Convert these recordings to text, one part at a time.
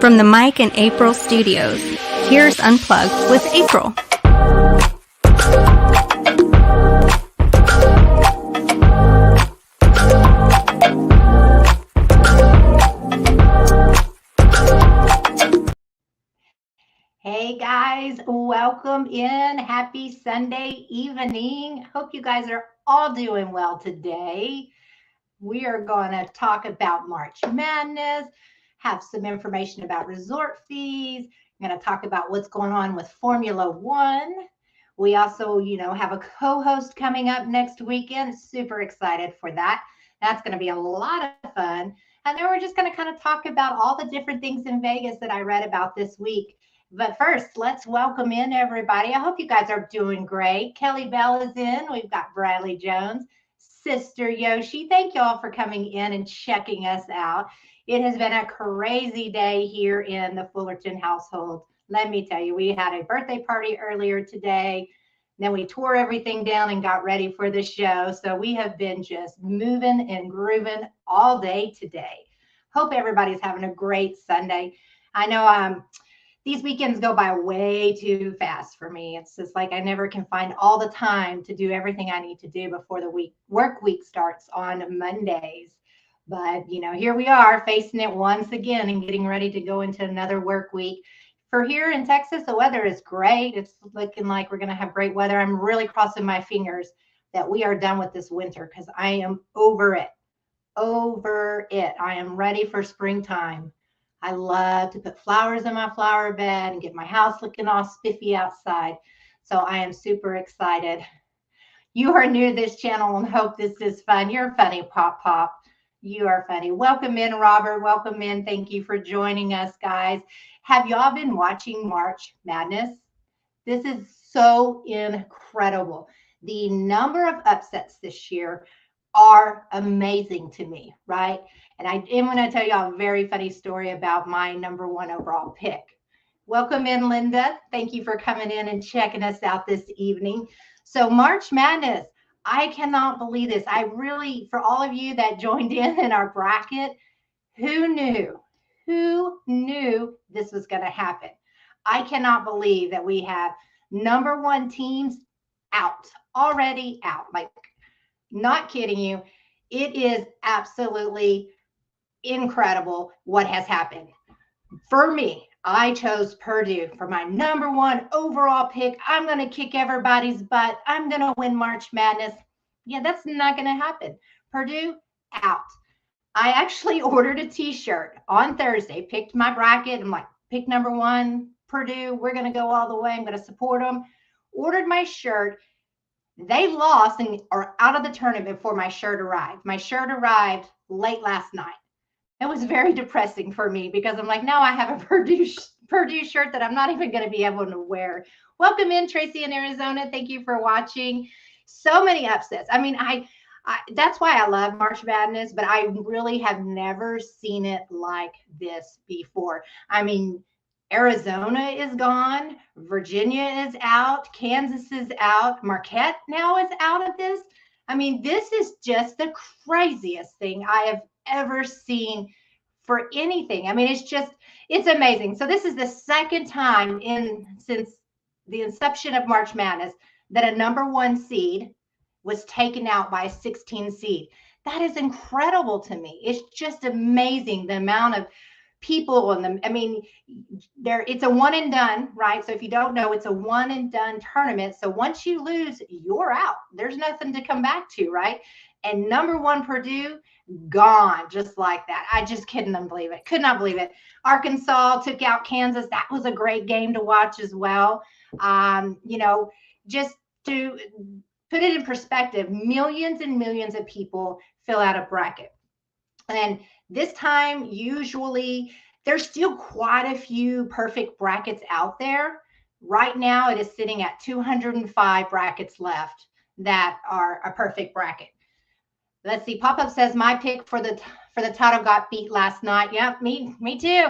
From the Mike and April studios, here's Unplugged with April. Hey guys, welcome in. Happy Sunday evening. Hope you guys are all doing well today. We are going to talk about March Madness, have some information about resort fees. I'm going to talk about what's going on with Formula One. We also, have a co-host coming up next weekend. Super excited for that. That's going to be a lot of fun. And then we're just going to kind of talk about all the different things in Vegas that I read about this week. But first, let's welcome in everybody. I hope you guys are doing great. Kelly Bell is in. We've got Bradley Jones, Sister Yoshi. Thank you all for coming in and checking us out. It has been a crazy day here in the Fullerton household. Let me tell you, we had a birthday party earlier today. Then we tore everything down and got ready for the show. So we have been just moving and grooving all day today. Hope everybody's having a great Sunday. I know these weekends go by way too fast for me. It's just like I never can find all the time to do everything I need to do before the work week starts on Mondays. But, here we are facing it once again and getting ready to go into another work week. For here in Texas, the weather is great. It's looking like we're going to have great weather. I'm really crossing my fingers that we are done with this winter because I am over it. I am ready for springtime. I love to put flowers in my flower bed and get my house looking all spiffy outside. So I am super excited. You are new to this channel and hope this is fun. You're funny, Pop Pop. You are funny. Welcome in, Robert. Welcome in. Thank you for joining us, guys. Have y'all been watching March Madness? This is so incredible. The number of upsets this year are amazing to me, right? And I am going to tell y'all a very funny story about my number one overall pick. Welcome in, Linda. Thank you for coming in and checking us out this evening. So March Madness, I cannot believe this. I really, for all of you that joined in our bracket, who knew? Who knew this was going to happen? I cannot believe that we have number one teams out, already out. Like, not kidding you. It is absolutely incredible what has happened. For me, I chose Purdue for my number one overall pick. I'm going to kick everybody's butt. I'm going to win March Madness. Yeah, that's not going to happen. Purdue out. I actually ordered a t-shirt on Thursday, picked my bracket. I'm like, pick number one, Purdue. We're going to go all the way. I'm going to support them. Ordered my shirt. They lost and are out of the tournament before my shirt arrived. My shirt arrived late last night. It was very depressing for me because I'm like, now I have a Purdue shirt that I'm not even going to be able to wear. Welcome in, Tracy in Arizona. Thank you for watching. So many upsets. I mean, I that's why I love March Madness, but I really have never seen it like this before. I mean, Arizona is gone. Virginia is out. Kansas is out. Marquette now is out of this. I mean, this is just the craziest thing I have ever seen for anything. I mean, it's amazing. So this is the second time since the inception of March Madness that a number one seed was taken out by a 16 seed. That is incredible to me. It's just amazing the amount of people in them. I mean, it's a one and done, right? So if you don't know, it's a one and done tournament. So once you lose, you're out. There's nothing to come back to, right? And number one Purdue gone just like that. I just couldn't believe it. Could not believe it. Arkansas took out Kansas. That was a great game to watch as well. Just to put it in perspective, millions and millions of people fill out a bracket. And this time, usually, there's still quite a few perfect brackets out there. Right now, it is sitting at 205 brackets left that are a perfect bracket. Let's see. Pop-Up says, my pick for the title got beat last night. Yep, me too.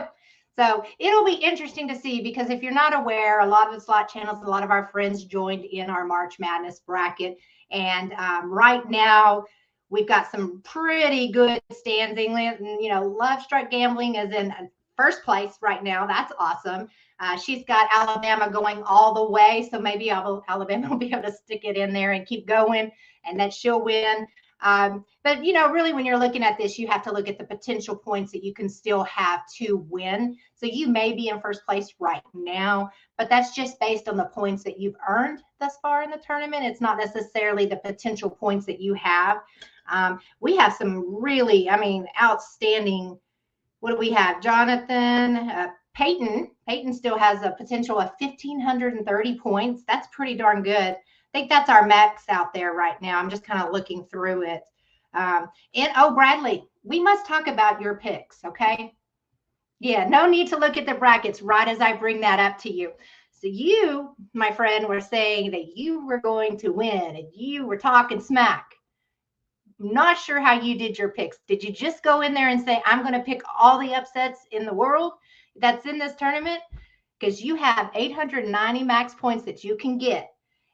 So it'll be interesting to see because if you're not aware, a lot of the slot channels, a lot of our friends joined in our March Madness bracket. And right now, we've got some pretty good standing. LoveStruck Gambling is in first place right now. That's awesome. She's got Alabama going all the way, so maybe Alabama will be able to stick it in there and keep going, and that she'll win. But, you know, really when you're looking at this, you have to look at the potential points that you can still have to win. So you may be in first place right now, but that's just based on the points that you've earned thus far in the tournament. It's not necessarily the potential points that you have. We have some really, I mean, outstanding. What do we have? Jonathan, Peyton. Peyton still has a potential of 1,530 points. That's pretty darn good. I think that's our max out there right now. I'm just kind of looking through it. And Bradley, we must talk about your picks, okay? Yeah, no need to look at the brackets right as I bring that up to you. So you, my friend, were saying that you were going to win and you were talking smack. Not sure how you did your picks. Did you just go in there and say, I'm going to pick all the upsets in the world that's in this tournament? Because you have 890 max points that you can get,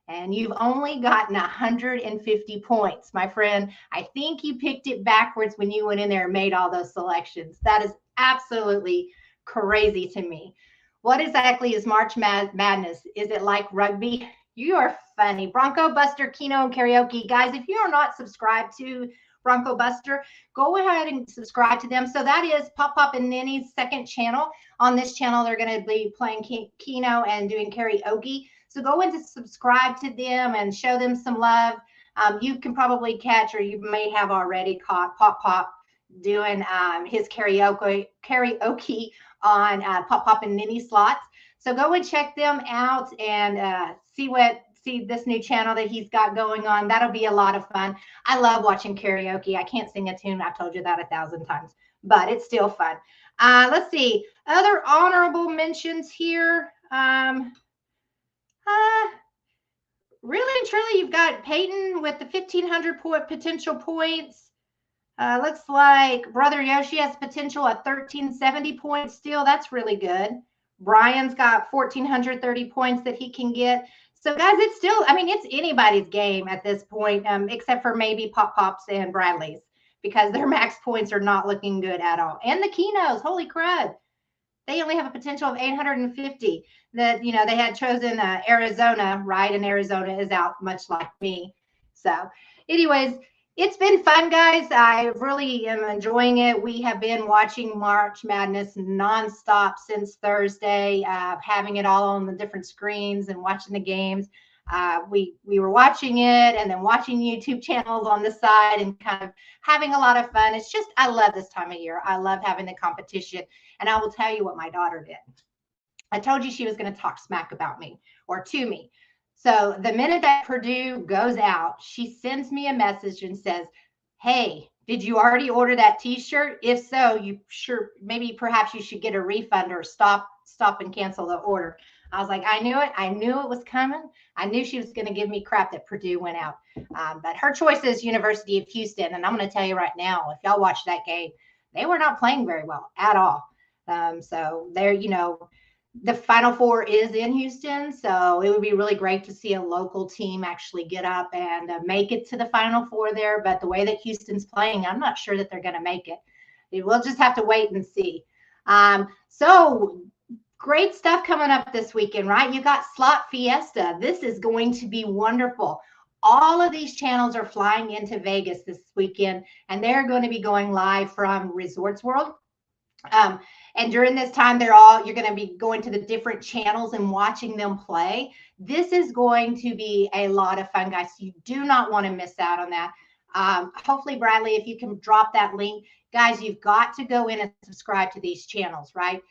and you've only gotten 150 points, my friend. I think you picked it backwards when you went in there and made all those selections. That is absolutely crazy to me. What exactly is March Madness? Is it like rugby? You are funny. Bronco Buster, Keno, and Karaoke. Guys, if you are not subscribed to Bronco Buster, go ahead and subscribe to them. So that is Pop and Ninny's second channel. On this channel, they're going to be playing Keno and doing karaoke. So go in to subscribe to them and show them some love. You can probably catch, or you may have already caught Pop doing his karaoke on Pop and Ninny slots. So go and check them out and see this new channel that he's got going on. That'll be a lot of fun. I love watching karaoke. I can't sing a tune. I've told you that 1,000 times, but it's still fun. Let's see. Other honorable mentions here. Really and truly, you've got Peyton with the 1,500 potential points. Looks like Brother Yoshi has potential at 1,370 points still. That's really good. Brian's got 1,430 points that he can get. So, guys, it's still, I mean, it's anybody's game at this point, except for maybe Pop's and Bradley's, because their max points are not looking good at all. And the Kenos, holy crud. They only have a potential of 850. That, you know, they had chosen Arizona, right? And Arizona is out, much like me. So, anyways, it's been fun, guys. I really am enjoying it. We have been watching March Madness nonstop since Thursday, having it all on the different screens and watching the games. We were watching it and then watching YouTube channels on the side and kind of having a lot of fun. It's just, I love this time of year. I love having the competition. And I will tell you what my daughter did. I told you she was going to talk smack about me or to me. So the minute that Purdue goes out, she sends me a message and says, hey, did you already order that t-shirt? If so, you sure, maybe perhaps you should get a refund or stop and cancel the order. I was like, I knew it. I knew it was coming. I knew she was going to give me crap that Purdue went out. But her choice is University of Houston. And I'm going to tell you right now, if y'all watch that game, they were not playing very well at all. So they're, you know, the Final Four is in Houston, so it would be really great to see a local team actually get up and make it to the Final Four there. But the way that Houston's playing, I'm not sure that they're going to make it. We'll just have to wait and see. So great stuff coming up this weekend, right? You got Slot Fiesta. This is going to be wonderful. All of these channels are flying into Vegas this weekend, and they're going to be going live from Resorts World. And during this time, you're going to be going to the different channels and watching them play. This is going to be a lot of fun, guys. You do not want to miss out on that. Hopefully, Bradley, if you can drop that link, guys, you've got to go in and subscribe to these channels, right?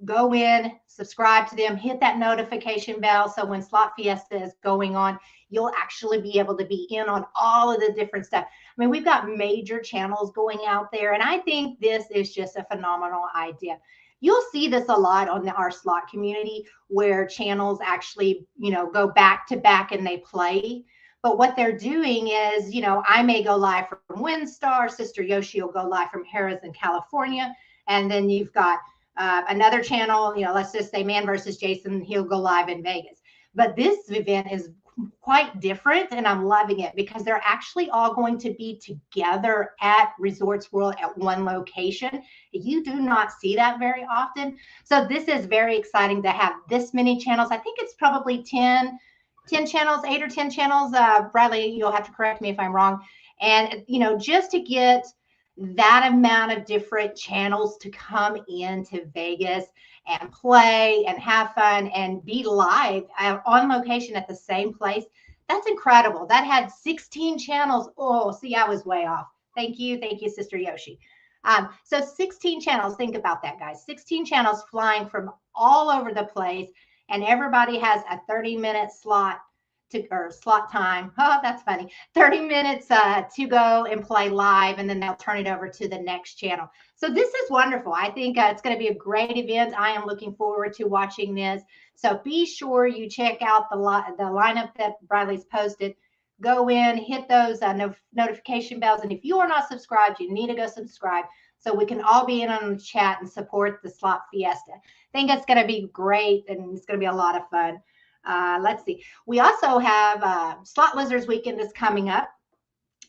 Go in, subscribe to them, hit that notification bell. So when Slot Fiesta is going on, you'll actually be able to be in on all of the different stuff. I mean, we've got major channels going out there, and I think this is just a phenomenal idea. You'll see this a lot on our slot community where channels actually, you know, go back to back and they play. But what they're doing is, you know, I may go live from WinStar, Sister Yoshi will go live from Harrah's in California, and then you've got another channel, you know, let's just say Man versus Jason, he'll go live in Vegas. But this event is quite different, and I'm loving it because they're actually all going to be together at Resorts World at one location. You do not see that very often. So this is very exciting to have this many channels. I think it's probably 10 channels, 8 or 10 channels. Bradley, you'll have to correct me if I'm wrong. And, you know, just to get that amount of different channels to come into Vegas and play and have fun and be live on location at the same place, that's incredible. That had 16 channels. Oh, see, I was way off. Thank you, Sister Yoshi. So 16 channels. Think about that, guys. 16 channels flying from all over the place, and everybody has a 30-minute slot or slot time. Oh, that's funny. 30 minutes to go and play live, and then they'll turn it over to the next channel. So this is wonderful. I think it's going to be a great event. I am looking forward to watching this. So be sure you check out the lineup that Bradley's posted. Go in, hit those notification bells. And if you are not subscribed, you need to go subscribe so we can all be in on the chat and support the Slot Fiesta. I think it's going to be great, and it's going to be a lot of fun. Let's see. We also have Slot Lizards Weekend is coming up.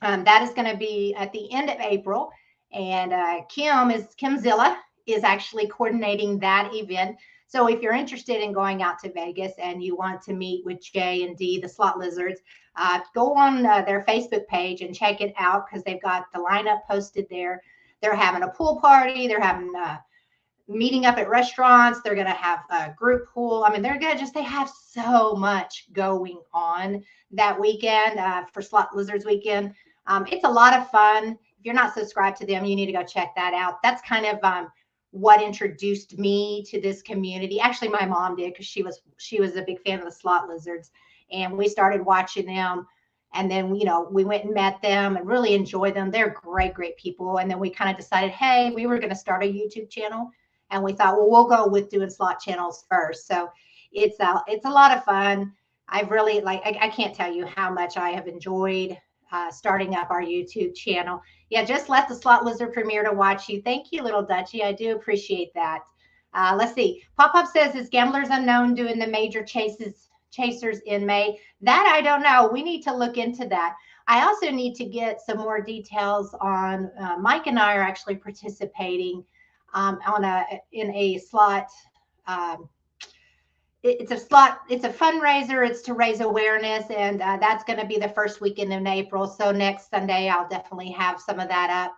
That is going to be at the end of April. And Kim Zilla is actually coordinating that event. So if you're interested in going out to Vegas and you want to meet with Jay and Dee, the Slot Lizards, go on their Facebook page and check it out because they've got the lineup posted there. They're having a pool party. They're having meeting up at restaurants. They're going to have a group pool. I mean, they have so much going on that weekend for Slot Lizards Weekend. It's a lot of fun. If you're not subscribed to them, you need to go check that out. That's kind of what introduced me to this community. Actually, my mom did because she was a big fan of the Slot Lizards, and we started watching them. And then, you know, we went and met them and really enjoyed them. They're great, great people. And then we kind of decided, hey, we were going to start a YouTube channel. And we thought, well, we'll go with doing slot channels first. So it's a lot of fun. I've really I can't tell you how much I have enjoyed starting up our YouTube channel. Yeah, just left the Slot Lizard premiere to watch you. Thank you, Little Dutchie. I do appreciate that. Let's see. Pop-Up says, is Gamblers Unknown doing the major chasers in May? That I don't know. We need to look into that. I also need to get some more details on Mike and I are actually participating in a slot. It's a fundraiser. It's to raise awareness, and that's going to be the first weekend in April. So next Sunday, I'll definitely have some of that up,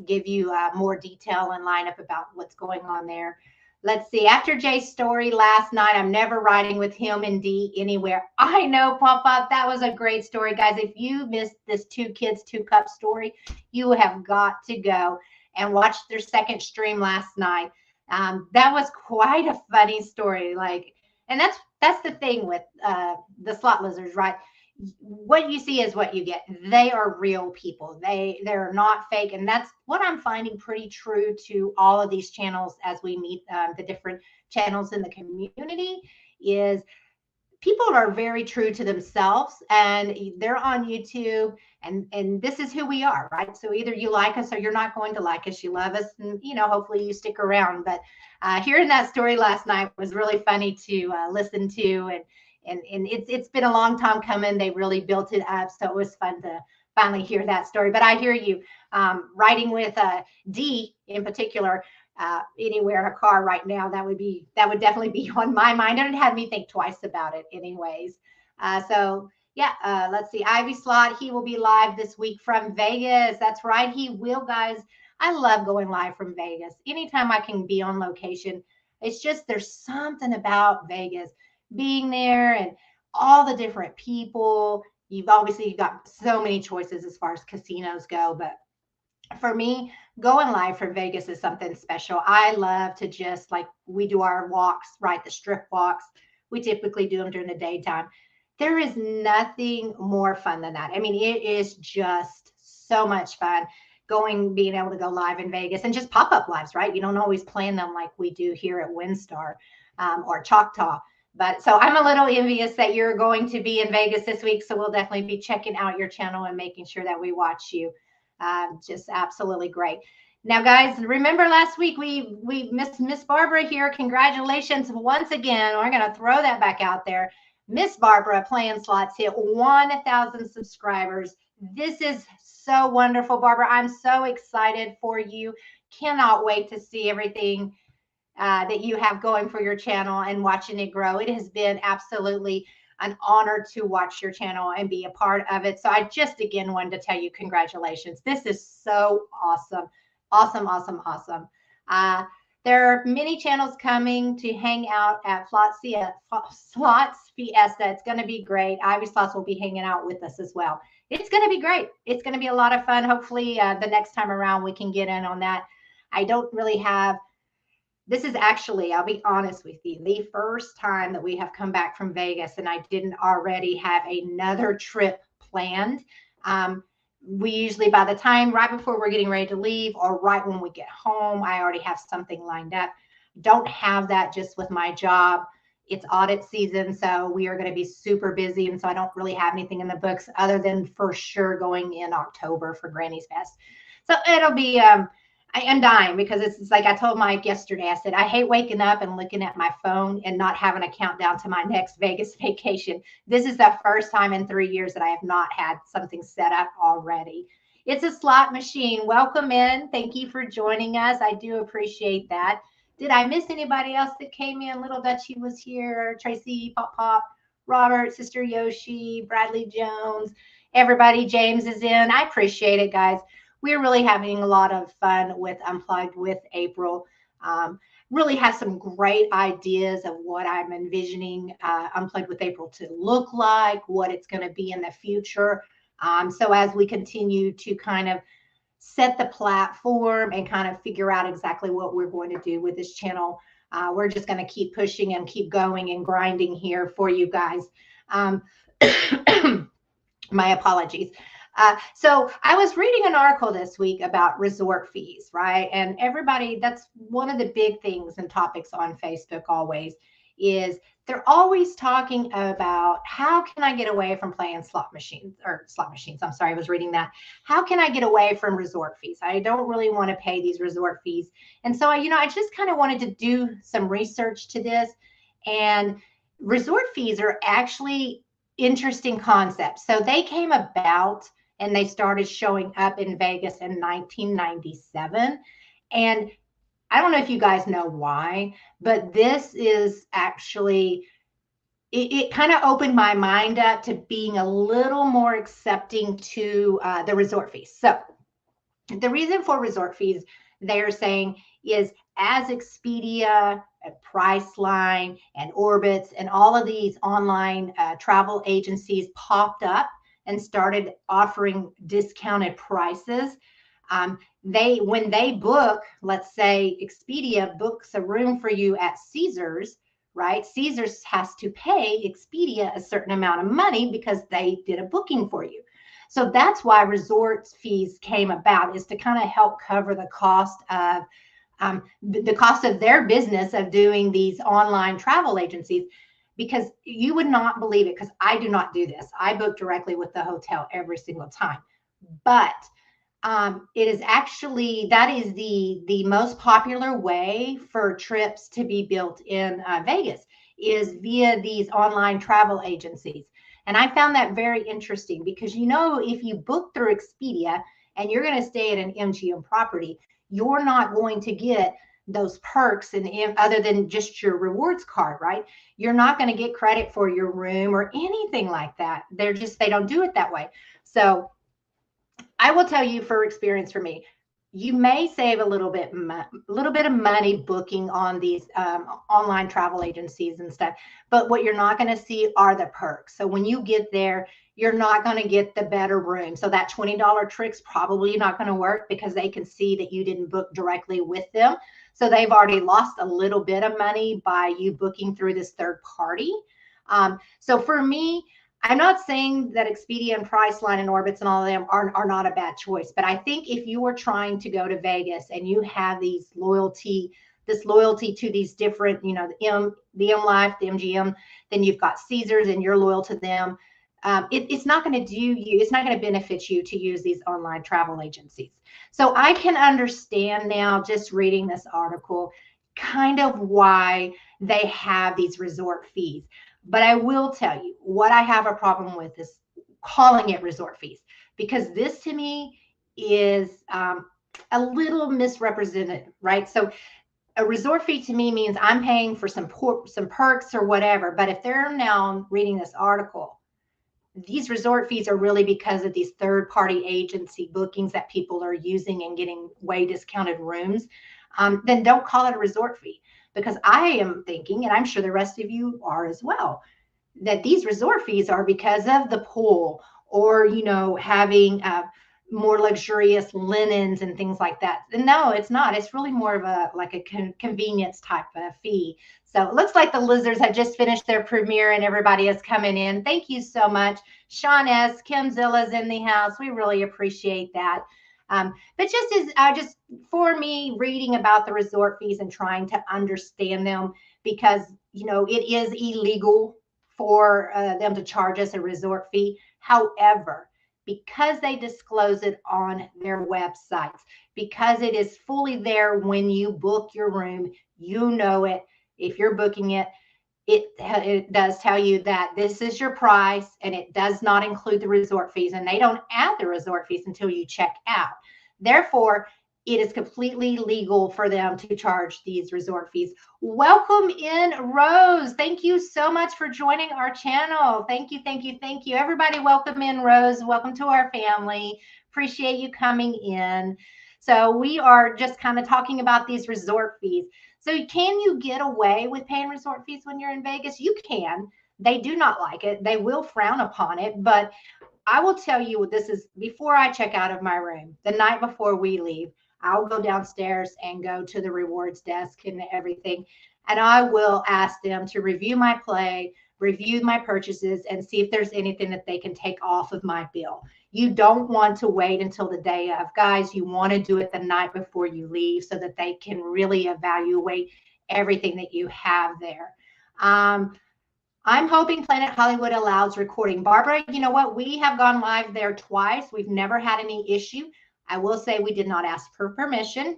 give you more detail and lineup about what's going on there. Let's see. After Jay's story last night, I'm never riding with him and Dee anywhere. I know, Pop-Up. That was a great story, guys. If you missed this 2 Kids 2 Cup story, you have got to go and watch their second stream last night. That was quite a funny story. And that's the thing with the Slot Lizards, right? What you see is what you get. They are real people. They're not fake. And that's what I'm finding pretty true to all of these channels as we meet the different channels in the community is people are very true to themselves, and they're on YouTube, and this is who we are, right? So either you like us or you're not going to like us. You love us, and hopefully you stick around. But hearing that story last night was really funny to listen to, and it's been a long time coming. They really built it up, so it was fun to finally hear that story. But I hear you. Riding with Dee in particular. Anywhere in a car right now, that would definitely be on my mind, and it had me think twice about it anyways. So yeah, let's see. Ivy Slot, he will be live this week from Vegas. That's right, he will, guys. I love going live from Vegas. Anytime I can be on location, it's just there's something about Vegas being there and all the different people. You've got so many choices as far as casinos go, but for me, going live from Vegas is something special. I love to just we do our walks, right? The strip walks. We typically do them during the daytime. There is nothing more fun than that. I mean, it is just so much fun being able to go live in Vegas and just pop-up lives, right? You don't always plan them like we do here at WinStar or Choctaw. But so I'm a little envious that you're going to be in Vegas this week. So we'll definitely be checking out your channel and making sure that we watch you. Just absolutely great. Now, guys, remember last week we missed Miss Barbara here. Congratulations once again. We're going to throw that back out there. Miss Barbara Playin Slots hit 1,000 subscribers. This is so wonderful, Barbara. I'm so excited for you. Cannot wait to see everything that you have going for your channel and watching it grow. It has been absolutely an honor to watch your channel and be a part of it. So I just again wanted to tell you congratulations. This is so awesome. Awesome, awesome, awesome. There are many channels coming to hang out at Slots Fiesta. It's going to be great. Ivy Slots will be hanging out with us as well. It's going to be great. It's going to be a lot of fun. Hopefully the next time around we can get in on that. I don't really have, this is actually, I'll be honest with you, the first time that we have come back from Vegas and I didn't already have another trip planned. We usually, by the time right before we're getting ready to leave or right when we get home, I already have something lined up. Don't have that just with my job. It's audit season, so we are going to be super busy. And so I don't really have anything in the books other than for sure going in October for Granny's Fest. So it'll be, I am dying because it's like I told Mike yesterday. I said, I hate waking up and looking at my phone and not having a countdown to my next Vegas vacation. This is the first time in 3 years that I have not had something set up already. It's a slot machine. Welcome in. Thank you for joining us. I do appreciate that. Did I miss anybody else that came in? Little Dutchie was here. Tracy, Pop, Robert, Sister Yoshi, Bradley Jones. Everybody, James is in. I appreciate it, guys. We're really having a lot of fun with Unplugged with April. Really have some great ideas of what I'm envisioning Unplugged with April to look like, what it's going to be in the future. So as we continue to kind of set the platform and kind of figure out exactly what we're going to do with this channel, we're just going to keep pushing and keep going and grinding here for you guys. My apologies. So I was reading an article this week about resort fees, right? And everybody, that's one of the big things and topics on Facebook always is they're always talking about how can I get away from playing slot machines. I'm sorry, I was reading that. How can I get away from resort fees? I don't really want to pay these resort fees. And so, I just kind of wanted to do some research to this. And resort fees are actually interesting concepts. So they came about and they started showing up in Vegas in 1997. And I don't know if you guys know why, but this is actually, it kind of opened my mind up to being a little more accepting to the resort fees. So the reason for resort fees, they're saying, is as Expedia, Priceline, and Orbitz, and all of these online travel agencies popped up and started offering discounted prices. When they book, let's say Expedia books a room for you at Caesars, right? Caesars has to pay Expedia a certain amount of money because they did a booking for you. So that's why resort fees came about, is to kind of help cover the cost of their business of doing these online travel agencies. Because you would not believe it, because I do not do this. I book directly with the hotel every single time. But it is actually, that is the most popular way for trips to be built in Vegas, is via these online travel agencies. And I found that very interesting because, if you book through Expedia and you're going to stay at an MGM property, you're not going to get those perks and other than just your rewards card, right? You're not going to get credit for your room or anything like that. They don't do it that way. So I will tell you, for experience for me, you may save a little bit of money booking on these online travel agencies and stuff, but what you're not going to see are the perks. So when you get there, you're not going to get the better room. So that $20 trick's probably not going to work because they can see that you didn't book directly with them. So they've already lost a little bit of money by you booking through this third party. So for me, I'm not saying that Expedia and Priceline and Orbitz and all of them are not a bad choice, but I think if you are trying to go to Vegas and you have this loyalty to these different, the M Life, the MGM, then you've got Caesars and you're loyal to them. It's not going to benefit you to use these online travel agencies. So I can understand now, just reading this article, kind of why they have these resort fees. But I will tell you what I have a problem with is calling it resort fees, because this to me is a little misrepresented, right? So a resort fee to me means I'm paying for some perks or whatever. But if they're now reading this article, these resort fees are really because of these third-party agency bookings that people are using and getting way discounted rooms, then don't call it a resort fee. Because I am thinking, and I'm sure the rest of you are as well, that these resort fees are because of the pool, or having more luxurious linens and things like that. And no, it's not. It's really more of a convenience type of fee. So it looks like the Lizards have just finished their premiere and everybody is coming in. Thank you so much. Sean S. Kim Zilla's in the house. We really appreciate that. But just for me, reading about the resort fees and trying to understand them, because it is illegal for them to charge us a resort fee. However, because they disclose it on their websites, because it is fully there when you book your room, it. If you're booking it, it does tell you that this is your price, and it does not include the resort fees, and they don't add the resort fees until you check out. Therefore, it is completely legal for them to charge these resort fees. Welcome in, Rose. Thank you so much for joining our channel. Thank you, thank you, thank you. Everybody, welcome in, Rose. Welcome to our family. Appreciate you coming in. So we are just kind of talking about these resort fees. So can you get away with paying resort fees when you're in Vegas? You can. They do not like it. They will frown upon it. But I will tell you, this is before I check out of my room, the night before we leave, I'll go downstairs and go to the rewards desk and everything. And I will ask them to review my play, review my purchases, and see if there's anything that they can take off of my bill. You don't want to wait until the day of, guys. You want to do it the night before you leave so that they can really evaluate everything that you have there. I'm hoping Planet Hollywood allows recording. Barbara, you know what? We have gone live there twice. We've never had any issue. I will say we did not ask for permission,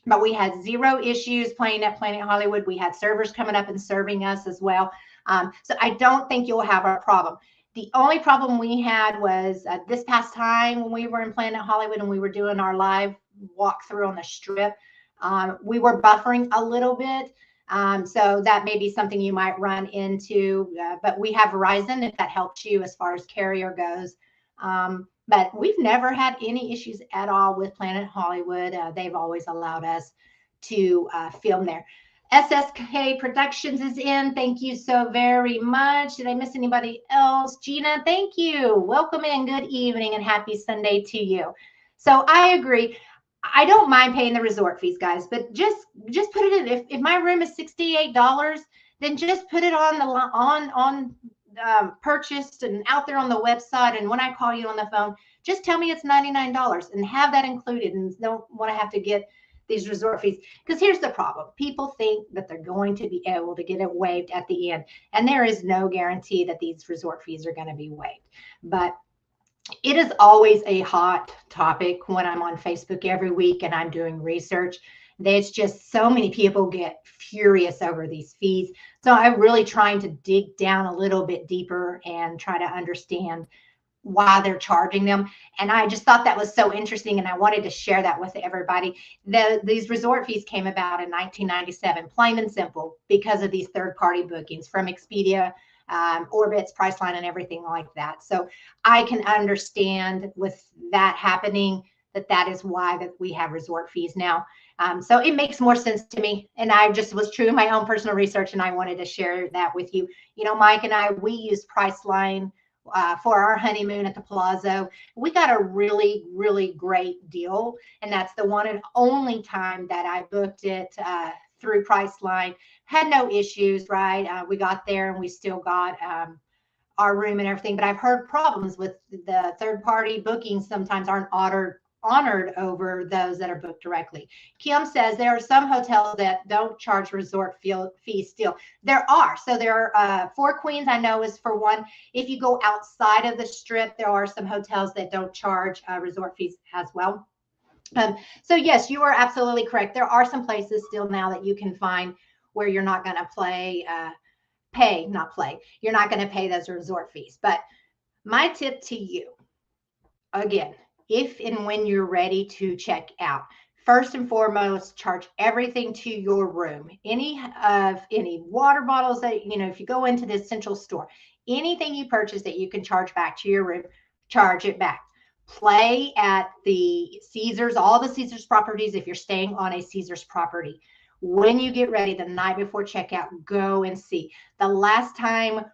but we had zero issues playing at Planet Hollywood. We had servers coming up and serving us as well. So I don't think you'll have a problem. The only problem we had was this past time when we were in Planet Hollywood and we were doing our live walkthrough on the strip, we were buffering a little bit. So that may be something you might run into, but we have Verizon if that helps you as far as carrier goes. But we've never had any issues at all with Planet Hollywood. They've always allowed us to film there. SSK Productions is in. Thank you so very much. Did I miss anybody else? Gina, thank you. Welcome in. Good evening and happy Sunday to you. So I agree. I don't mind paying the resort fees, guys, but just put it in. If my room is $68, then just put it on the purchased and out there on the website. And when I call you on the phone, just tell me it's $99 and have that included, and don't want to have to get these resort fees. Because here's the problem. People think that they're going to be able to get it waived at the end, and there is no guarantee that these resort fees are going to be waived. But it is always a hot topic when I'm on Facebook every week and I'm doing research. There's just so many people get furious over these fees. So I'm really trying to dig down a little bit deeper and try to understand why they're charging them. And I just thought that was so interesting, and I wanted to share that with everybody. These resort fees came about in 1997, plain and simple, because of these third-party bookings from Expedia, Orbitz, Priceline, and everything like that. So I can understand with that happening that is why that we have resort fees now. So it makes more sense to me. And I just was true in my own personal research, and I wanted to share that with you. You know, Mike and I, we used Priceline for our honeymoon at the Palazzo. We got a really, really great deal. And that's the one and only time that I booked it through Priceline. Had no issues, right? We got there and we still got our room and everything. But I've heard problems with the third-party bookings sometimes aren't honored over those that are booked directly. Kim says there are some hotels that don't charge resort fees still. There are. So there are Four Queens, I know, is for one. If you go outside of the strip, there are some hotels that don't charge resort fees as well. So yes, you are absolutely correct. There are some places still now that you can find where you're not going to pay, not play. You're not going to pay those resort fees. But my tip to you, again, if and when you're ready to check out, first and foremost, charge everything to your room. Any water bottles that, if you go into the essential store, anything you purchase that you can charge back to your room, charge it back. Play at the Caesars, all the Caesars properties, if you're staying on a Caesars property. When you get ready the night before checkout, go and see. The last time,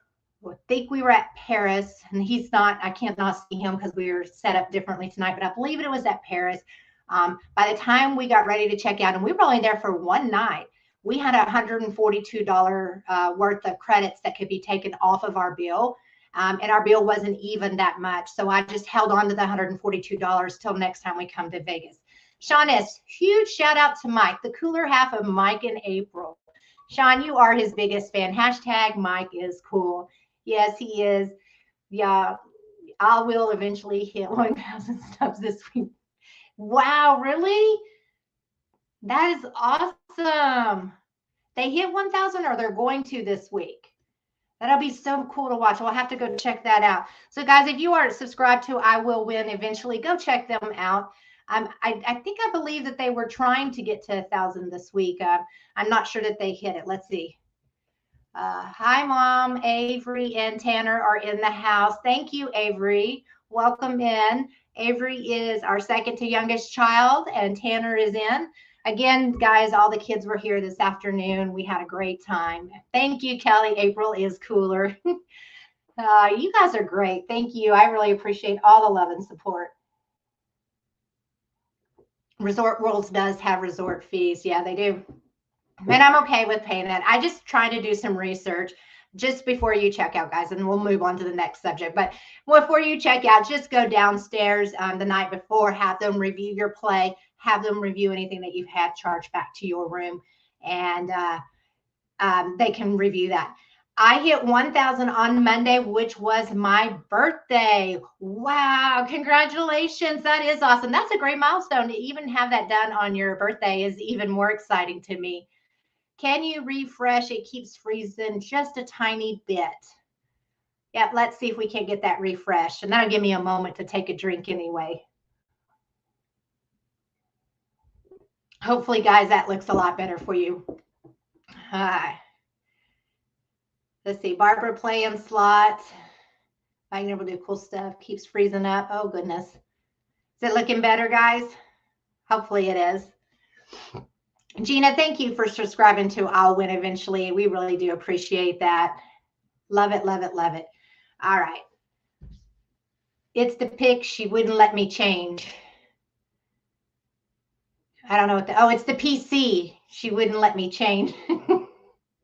I think we were at Paris, and I can't not see him because we were set up differently tonight, but I believe it was at Paris. By the time we got ready to check out, and we were only there for one night, we had $142 worth of credits that could be taken off of our bill. And our bill wasn't even that much. So I just held on to the $142 till next time we come to Vegas. Sean S., huge shout out to Mike, the cooler half of Mike and April. Sean, you are his biggest fan. Hashtag Mike is cool. Yes, he is. Yeah, I will eventually hit 1,000 subs this week. Wow, really? That is awesome. They hit 1,000 or they're going to this week? That'll be so cool to watch. We'll have to go check that out. So, guys, if you aren't subscribed to I Will Win eventually, go check them out. I believe that they were trying to get to 1,000 this week. I'm not sure that they hit it. Let's see. Hi, Mom. Avery and Tanner are in the house. Thank you, Avery. Welcome in. Avery is our second to youngest child, and Tanner is in. Again, guys, all the kids were here this afternoon. We had a great time. Thank you, Kelly. April is cooler. You guys are great. Thank you. I really appreciate all the love and support. Resort Worlds does have resort fees. Yeah, they do. And I'm okay with paying that. I just try to do some research just before you check out, guys, and we'll move on to the next subject. But before you check out, just go downstairs the night before, have them review your play, have them review anything that you've had charged back to your room, and they can review that. I hit 1,000 on Monday, which was my birthday. Wow, congratulations. That is awesome. That's a great milestone. To even have that done on your birthday is even more exciting to me. Can you refresh? It keeps freezing just a tiny bit. Yeah, let's see if we can get that refreshed. And that'll give me a moment to take a drink anyway. Hopefully, guys, that looks a lot better for you. Let's see, Barbra playing slot. Being able to do cool stuff. Keeps freezing up. Oh, goodness. Is it looking better, guys? Hopefully it is. Gina, thank you for subscribing to I'll Win Eventually. We really do appreciate that. Love it, love it, love it. All right. It's the pick she wouldn't let me change. I don't know what it's the PC. She wouldn't let me change.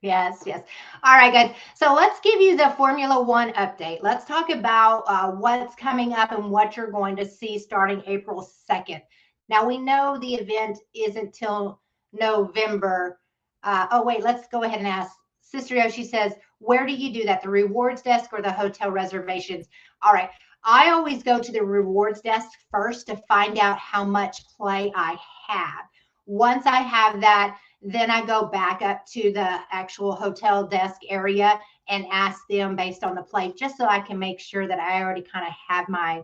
Yes, yes. All right, guys. So let's give you the Formula One update. Let's talk about what's coming up and what you're going to see starting April 2nd. Now, we know the event isn't till November. Oh, wait, let's go ahead and ask. Sister Yoshi says, where do you do that? The rewards desk or the hotel reservations? All right. I always go to the rewards desk first to find out how much play I have. Once I have that, then I go back up to the actual hotel desk area and ask them based on the play, just so I can make sure that I already kind of have my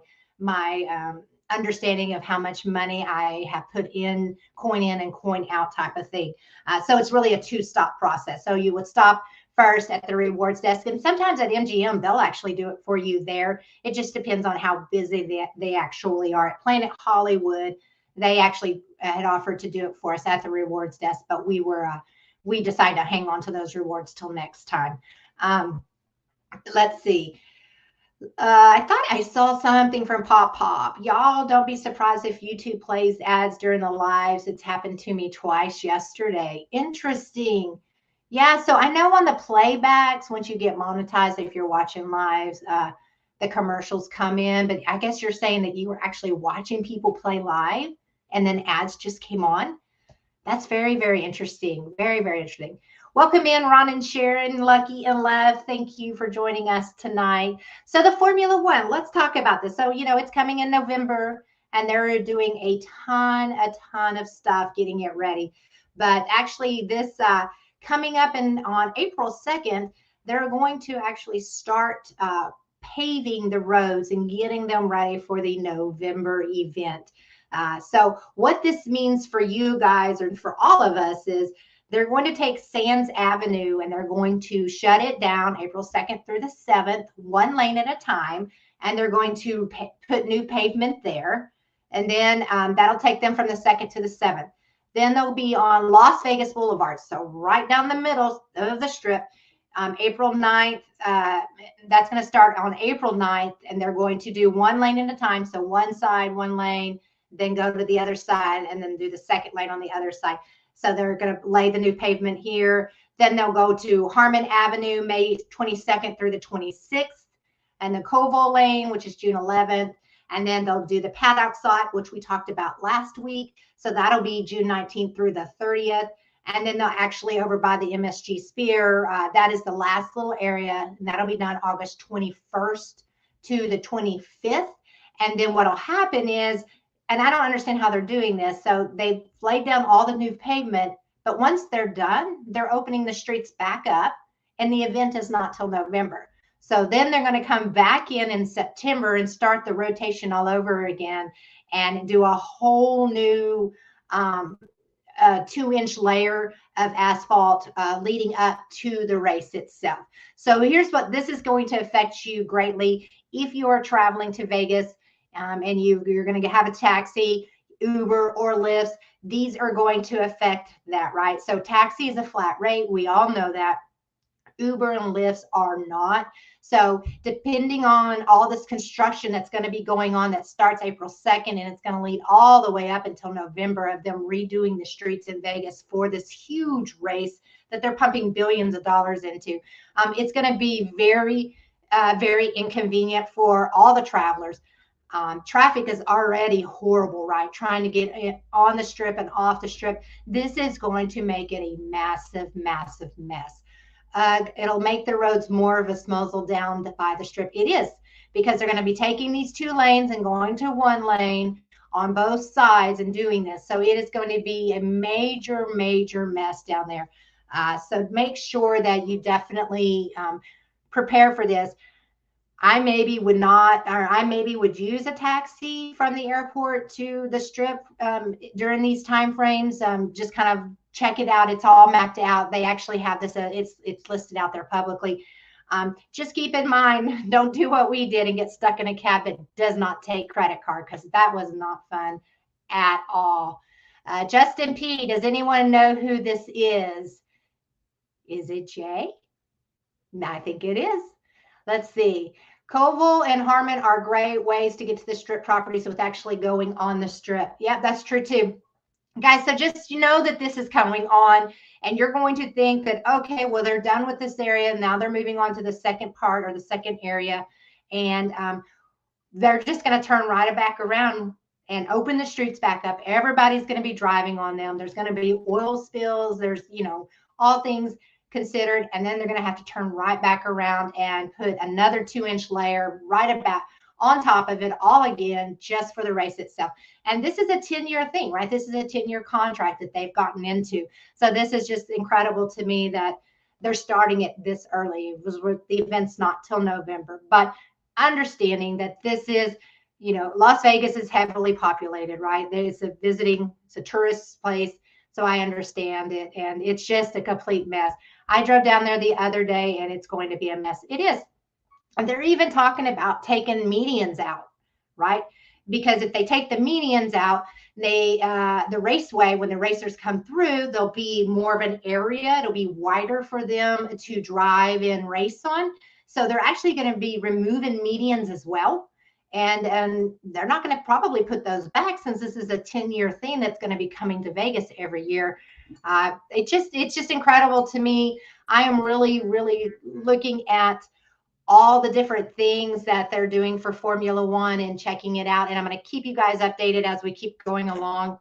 understanding of how much money I have put in and coin out type of thing. So it's really a two-stop process. So you would stop first at the rewards desk, and sometimes at MGM, they'll actually do it for you there. It just depends on how busy they actually are. At Planet Hollywood, they actually had offered to do it for us at the rewards desk, but we decided to hang on to those rewards till next time. Let's see. I thought I saw something from Pop. Y'all don't be surprised if YouTube plays ads during the lives. It's happened to me twice yesterday. Interesting. Yeah, so I know on the playbacks, once you get monetized, if you're watching lives, the commercials come in. But I guess you're saying that you were actually watching people play live and then ads just came on. That's very, very interesting. Very, very interesting. Welcome in, Ron and Sharon, Lucky and Lev. Thank you for joining us tonight. So the Formula One, let's talk about this. So, it's coming in November, and they're doing a ton of stuff getting it ready. But actually this coming up on April 2nd, they're going to actually start paving the roads and getting them ready for the November event. So what this means for you guys and for all of us is they're going to take Sands Avenue and they're going to shut it down April 2nd through the 7th, one lane at a time. And they're going to put new pavement there. And then that'll take them from the 2nd to the 7th. Then they'll be on Las Vegas Boulevard. So right down the middle of the strip, April 9th. That's going to start on April 9th. And they're going to do one lane at a time. So one side, one lane, then go to the other side and then do the second lane on the other side. So they're going to lay the new pavement here. Then they'll go to Harmon Avenue, May 22nd through the 26th, and the Koval Lane, which is June 11th. And then they'll do the paddock site, which we talked about last week. So that'll be June 19th through the 30th. And then they'll actually over by the MSG Sphere, that is the last little area, and that'll be done August 21st to the 25th. And then what'll happen is, and I don't understand how they're doing this. So they've laid down all the new pavement, but once they're done, they're opening the streets back up, and the event is not till November. So then they're going to come back in September and start the rotation all over again and do a whole new 2-inch layer of asphalt leading up to the race itself. So here's what this is going to affect you greatly if you are traveling to Vegas. And you're going to have a taxi, Uber, or Lyft. These are going to affect that, right? So taxi is a flat rate. We all know that. Uber and Lyft are not. So depending on all this construction that's going to be going on that starts April 2nd, and it's going to lead all the way up until November of them redoing the streets in Vegas for this huge race that they're pumping billions of dollars into. It's going to be very, very inconvenient for all the travelers. Traffic is already horrible, right? Trying to get on the strip and off the strip. This is going to make it a massive, massive mess. It'll make the roads more of a smozzle down by the strip. It is, because they're going to be taking these 2 lanes and going to 1 lane on both sides and doing this. So it is going to be a major, major mess down there. So make sure that you definitely prepare for this. I maybe would not, or I maybe would use a taxi from the airport to the strip during these time frames. Just kind of check it out. It's all mapped out. They actually have this. It's listed out there publicly. Just keep in mind, don't do what we did and get stuck in a cab that does not take credit card, because that was not fun at all. Justin P., does anyone know who this is? Is it Jay? No, I think it is. Let's see. Koval and Harmon are great ways to get to the strip properties with actually going on the strip. Yeah, that's true too. Guys, so just know that this is coming on, and you're going to think that, okay, well, they're done with this area. Now they're moving on to the second part or the second area, and they're just going to turn right back around and open the streets back up. Everybody's going to be driving on them. There's going to be oil spills. There's, all things considered, and then they're going to have to turn right back around and put another 2-inch layer right about on top of it all again, just for the race itself. And this is a 10-year thing, right? This is a 10-year contract that they've gotten into. So this is just incredible to me that they're starting it this early. It was the event's not till November, but understanding that this is, Las Vegas is heavily populated, right? It's a tourist place. So I understand it, and it's just a complete mess. I drove down there the other day, and it's going to be a mess. It is. And they're even talking about taking medians out, right? Because if they take the medians out, the raceway, when the racers come through, there'll be more of an area. It'll be wider for them to drive and race on. So they're actually going to be removing medians as well. And they're not going to probably put those back, since this is a 10-year thing that's going to be coming to Vegas every year. It's just incredible to me. I am really, really looking at all the different things that they're doing for Formula One and checking it out. And I'm going to keep you guys updated as we keep going along,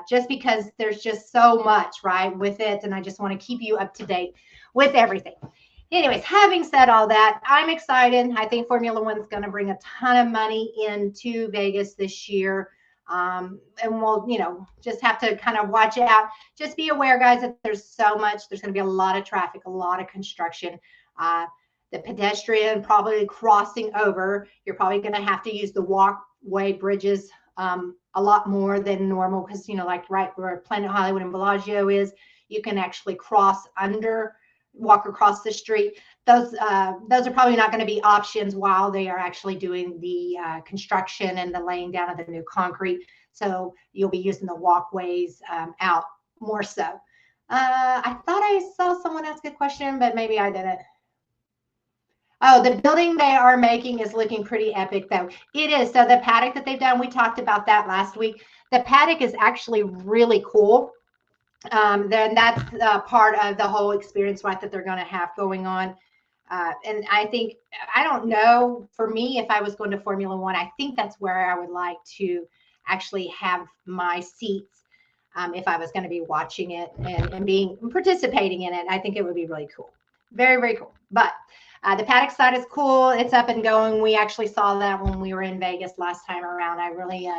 just because there's just so much, right, with it. And I just want to keep you up to date with everything. Anyways, having said all that, I'm excited. I think Formula One is going to bring a ton of money into Vegas this year. And we'll, just have to kind of watch it out. Just be aware, guys, that there's so much. There's going to be a lot of traffic, a lot of construction. The pedestrian probably crossing over. You're probably going to have to use the walkway bridges a lot more than normal because, like right where Planet Hollywood and Bellagio is, you can actually walk across the street. Those are probably not going to be options while they are actually doing the construction and the laying down of the new concrete. So you'll be using the walkways out more so. I thought I saw someone ask a question, but maybe I didn't. Oh, the building they are making is looking pretty epic, though. It is. So the paddock that they've done, we talked about that last week. The paddock is actually really cool. Then that's part of the whole experience, right, that they're going to have going on. And I don't know, for me, if I was going to Formula One, I think that's where I would like to actually have my seats if I was going to be watching it and participating in it. I think it would be really cool. Very, very cool. But the paddock side is cool. It's up and going. We actually saw that when we were in Vegas last time around. I really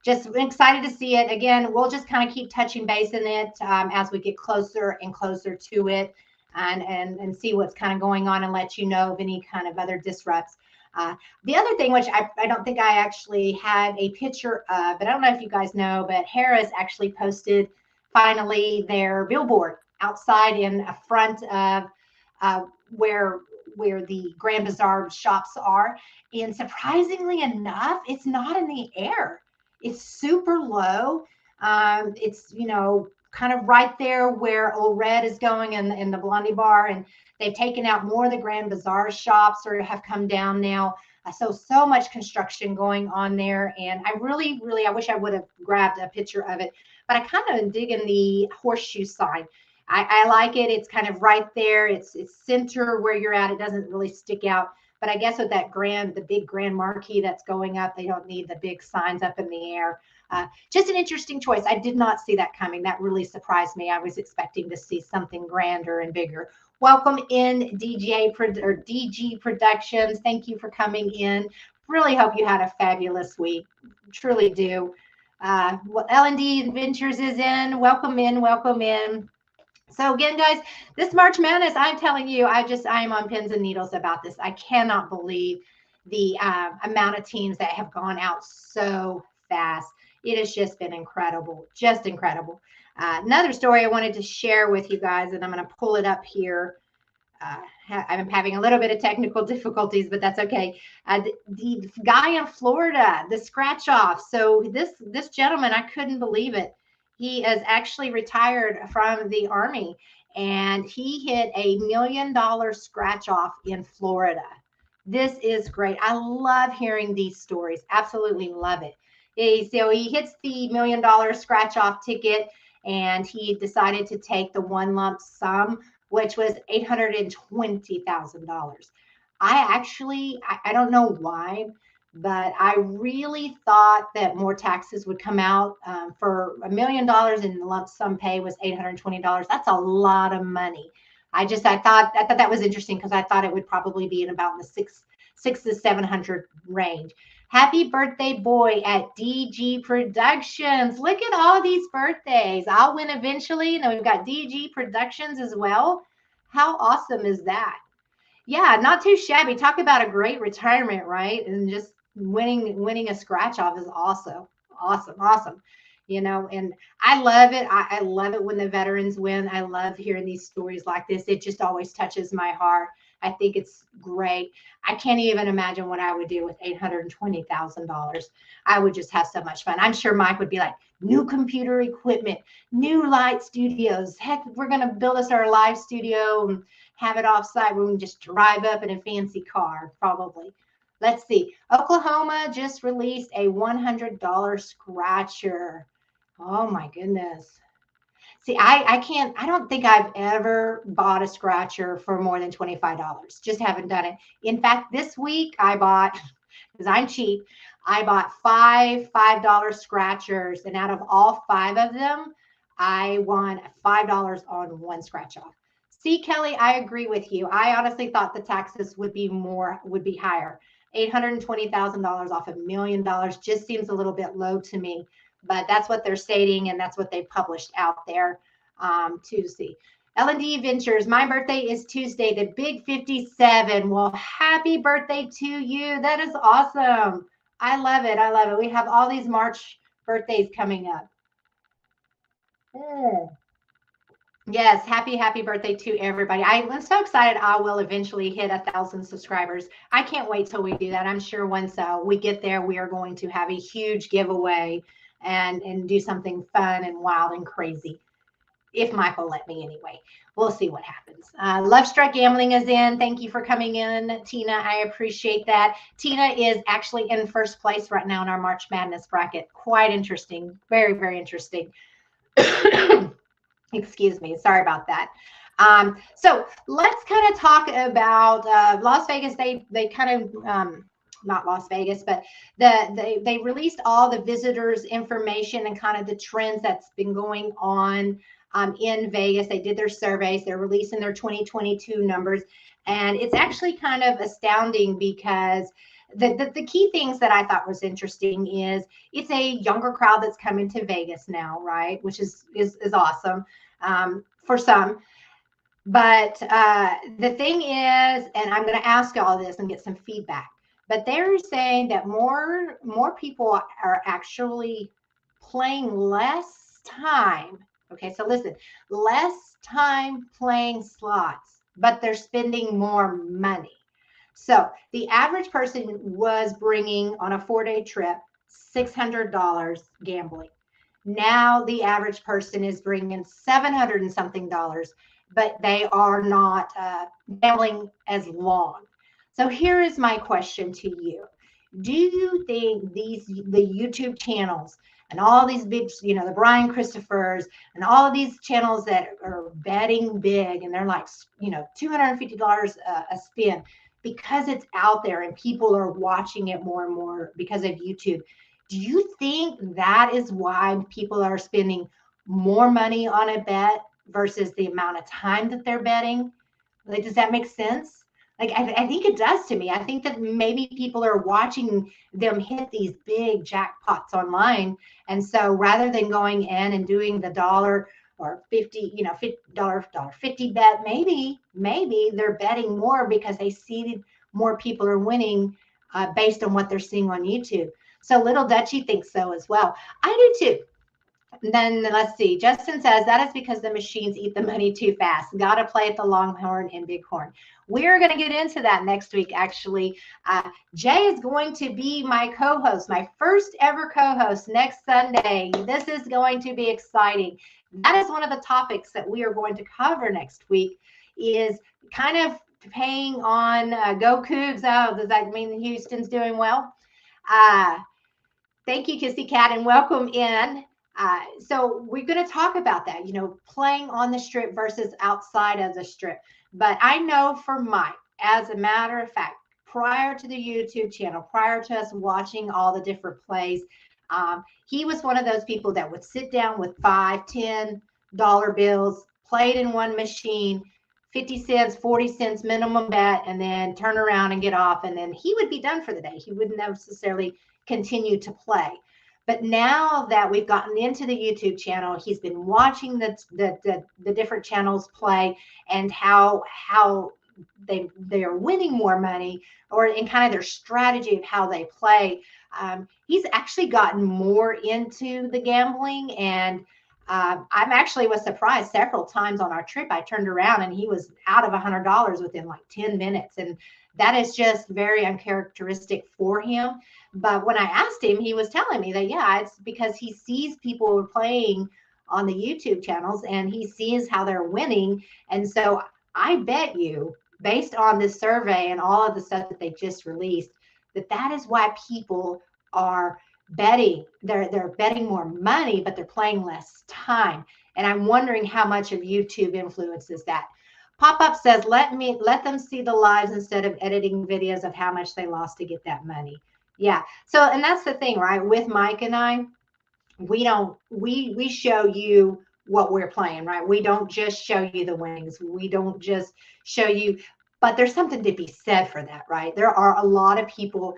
just excited to see it. Again, we'll just kind of keep touching base in it as we get closer and closer to it and see what's kind of going on and let you know of any kind of other disrupts. The other thing, which I don't think I actually had a picture of, but I don't know if you guys know, but Harris actually posted finally their billboard outside in front of where the Grand Bazaar shops are. And surprisingly enough, it's not in the air. It's super low. It's, kind of right there where Old Red is going in the Blondie Bar. And they've taken out more of the Grand Bazaar shops or have come down now. So much construction going on there. And I really, really, I wish I would have grabbed a picture of it. But I kind of am digging the horseshoe sign. I like it. It's kind of right there. It's center where you're at. It doesn't really stick out. But I guess with the big grand marquee that's going up, they don't need the big signs up in the air. Just an interesting choice. I did not see that coming. That really surprised me. I was expecting to see something grander and bigger. Welcome in, DG Productions. Thank you for coming in. Really hope you had a fabulous week. Truly do. L&D Adventures is in. Welcome in. Welcome in. So again, guys, this March Madness, I'm telling you, I am on pins and needles about this. I cannot believe the amount of teams that have gone out so fast. It has just been incredible, just incredible. Another story I wanted to share with you guys, and I'm going to pull it up here. I'm having a little bit of technical difficulties, but that's okay. The guy in Florida, the scratch off. So this gentleman, I couldn't believe it. He is actually retired from the Army, and he hit $1 million scratch off in Florida. This is great. I love hearing these stories. Absolutely love it. So he hits the $1 million scratch off ticket, and he decided to take the one lump sum, which was $820,000. I don't know why, but I really thought that more taxes would come out. For $1 million in lump sum pay was $820. That's a lot of money. I thought that was interesting because I thought it would probably be in about the six to 700 range. Happy birthday, boy, at DG Productions. Look at all these birthdays. I'll win eventually. And then we've got DG Productions as well. How awesome is that? Yeah, not too shabby. Talk about a great retirement, right? And just winning a scratch off is awesome. And I love it. I love it when the veterans win. I love hearing these stories like this. It just always touches my heart. I think it's great. I can't even imagine what I would do with $820,000. I would just have so much fun. I'm sure Mike would be like, new computer equipment, new light studios. Heck, we're going to build us our live studio and have it offsite where we can just drive up in a fancy car, probably. Let's see. Oklahoma just released a $100 scratcher. Oh my goodness. See, I don't think I've ever bought a scratcher for more than $25. Just haven't done it. In fact, this week I bought, because I'm cheap, I bought five $5 scratchers. And out of all 5 of them, I won $5 on one scratch off. See, Kelly, I agree with you. I honestly thought the taxes would be higher. $820,000 off $1 million just seems a little bit low to me, but that's what they're stating, and that's what they published out there to see. L&D Ventures, my birthday is Tuesday, the big 57. Well, happy birthday to you. That is awesome. I love it. I love it. We have all these March birthdays coming up. Yes, happy birthday to everybody. I'm so excited I will eventually hit 1,000 subscribers. I can't wait till we do that. I'm sure once we get there, we are going to have a huge giveaway and do something fun and wild and crazy. If Michael let me anyway. We'll see what happens. LoveStruck Gambling is in. Thank you for coming in, Tina. I appreciate that. Tina is actually in first place right now in our March Madness bracket. Quite interesting. Very, very interesting. Excuse me. Sorry about that. So let's kind of talk about Las Vegas. They kind of not Las Vegas, but they released all the visitors information and kind of the trends that's been going on in Vegas. They did their surveys. They're releasing their 2022 numbers, and it's actually kind of astounding because the key things that I thought was interesting is it's a younger crowd that's coming to Vegas now, right? Which is awesome for some. But the thing is, and I'm going to ask all this and get some feedback, but they're saying that more people are actually playing less time. Okay, so listen, less time playing slots, but they're spending more money. So the average person was bringing on a 4-day trip $600 gambling. Now the average person is bringing $700 and something, but they are not gambling as long. So here is my question to you. Do you think the YouTube channels and all these big, the Brian Christophers and all of these channels that are betting big and they're like, $250 a spin because it's out there and people are watching it more and more because of YouTube? Do you think that is why people are spending more money on a bet versus the amount of time that they're betting? Like, does that make sense? Like, I think it does to me. I think that maybe people are watching them hit these big jackpots online. And so rather than going in and doing the $1 or $50, $50 bet, maybe they're betting more because they see more people are winning based on what they're seeing on YouTube. So Little Dutchie thinks so as well. I do too. Then let's see. Justin says that is because the machines eat the money too fast. Got to play at the Longhorn and Bighorn. We're going to get into that next week, actually. Jay is going to be my co-host, my first ever co-host next Sunday. This is going to be exciting. That is one of the topics that we are going to cover next week is kind of paying on Go Cougs. Oh, does that mean Houston's doing well? Thank you, Kissy Cat, and welcome in. So we're going to talk about that, playing on the strip versus outside of the strip. But I know for Mike, as a matter of fact, prior to the YouTube channel, prior to us watching all the different plays, he was one of those people that would sit down with $5, $10 bills, play it in one machine, 50 cents, 40 cents minimum bet, and then turn around and get off. And then he would be done for the day. He wouldn't necessarily continue to play. But now that we've gotten into the YouTube channel, he's been watching the different channels play and how they are winning more money, or in kind of their strategy of how they play. He's actually gotten more into the gambling, and I'm actually was surprised several times on our trip. I turned around and he was out of $100 within like 10 minutes, and that is just very uncharacteristic for him. But when I asked him, he was telling me that, yeah, it's because he sees people playing on the YouTube channels and he sees how they're winning. And so I bet you, based on this survey and all of the stuff that they just released, that is why people are betting. They're betting more money, but they're playing less time. And I'm wondering how much of YouTube influences that. Pop-up says, let them see the lives instead of editing videos of how much they lost to get that money. Yeah. So, and that's the thing, right? With Mike and I, we show you what we're playing, right? We don't just show you the winnings. We don't just show you, but there's something to be said for that, right? There are a lot of people,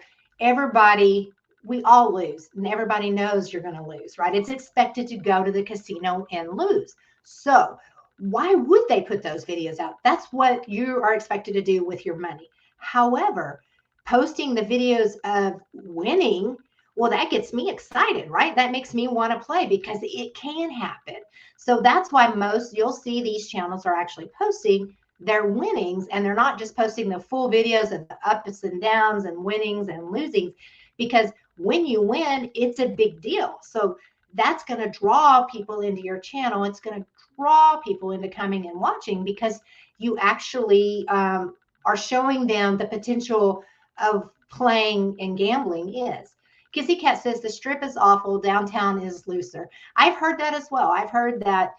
we all lose, and everybody knows you're going to lose, right? It's expected to go to the casino and lose. So why would they put those videos out? That's what you are expected to do with your money. However, posting the videos of winning, well, that gets me excited, right? That makes me want to play because it can happen. So that's why you'll see these channels are actually posting their winnings, and they're not just posting the full videos of the ups and downs and winnings and losings, because when you win, it's a big deal. So that's going to draw people into your channel. It's going to draw people into coming and watching because you actually are showing them the potential of playing and gambling is. Kissy Cat says the strip is awful, downtown is looser. I've heard that as well. I've heard that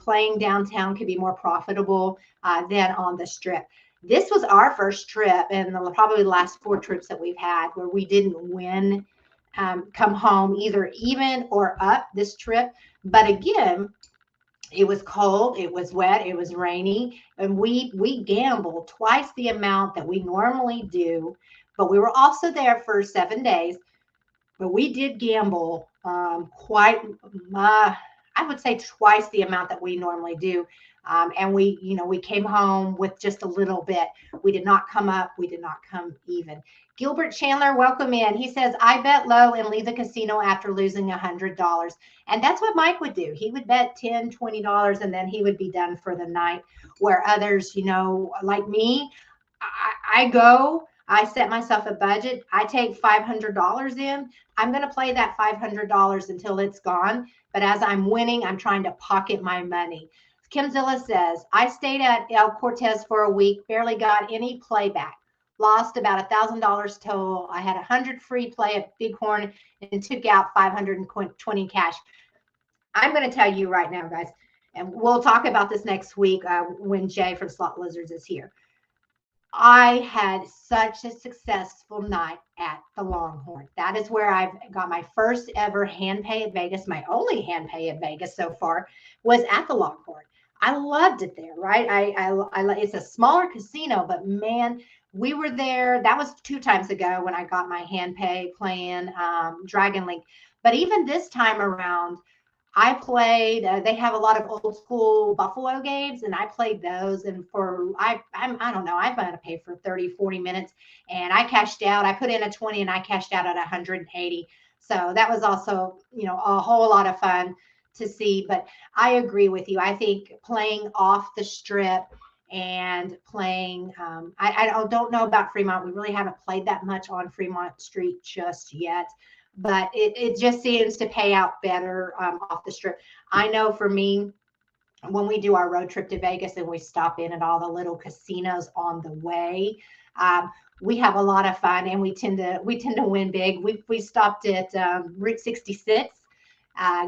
playing downtown could be more profitable than on the strip. This was our first trip, and probably the last 4 trips that we've had where we didn't win, come home either even or up this trip. But again, it was cold, it was wet, it was rainy, and we gambled twice the amount that we normally do. But we were also there for 7 days. But we did gamble quite, I would say twice the amount that we normally do. And we came home with just a little bit. We did not come up. We did not come even. Gilbert Chandler, welcome in. He says, I bet low and leave the casino after losing $100. And that's what Mike would do. He would bet $10, $20, and then he would be done for the night. Where others, like me, I set myself a budget. I take $500 in. I'm going to play that $500 until it's gone. But as I'm winning, I'm trying to pocket my money. Kim Zilla says, I stayed at El Cortez for a week, barely got any playback. Lost about $1,000 total. I had 100 free play at Bighorn and took out 520 cash. I'm going to tell you right now, guys, and we'll talk about this next week when Jay from Slot Lizards is here. I had such a successful night at the Longhorn. That is where I've got my first ever hand pay at Vegas. My only hand pay at Vegas so far was at the Longhorn. I loved it there, right? It's a smaller casino, but man, we were there. That was 2 times ago when I got my hand pay playing Dragon Link. But even this time around, I played, they have a lot of old school Buffalo games, and I played those. And I don't know, I'm going to pay for 30, 40 minutes, and I cashed out. I put in a 20 and I cashed out at 180. So that was also, a whole lot of fun to see. But I agree with you. I think playing off the strip and playing, I don't know about Fremont. We really haven't played that much on Fremont Street just yet. But it just seems to pay out better off the strip. I know for me, when we do our road trip to Vegas and we stop in at all the little casinos on the way, we have a lot of fun, and we tend to win big. We stopped at Route 66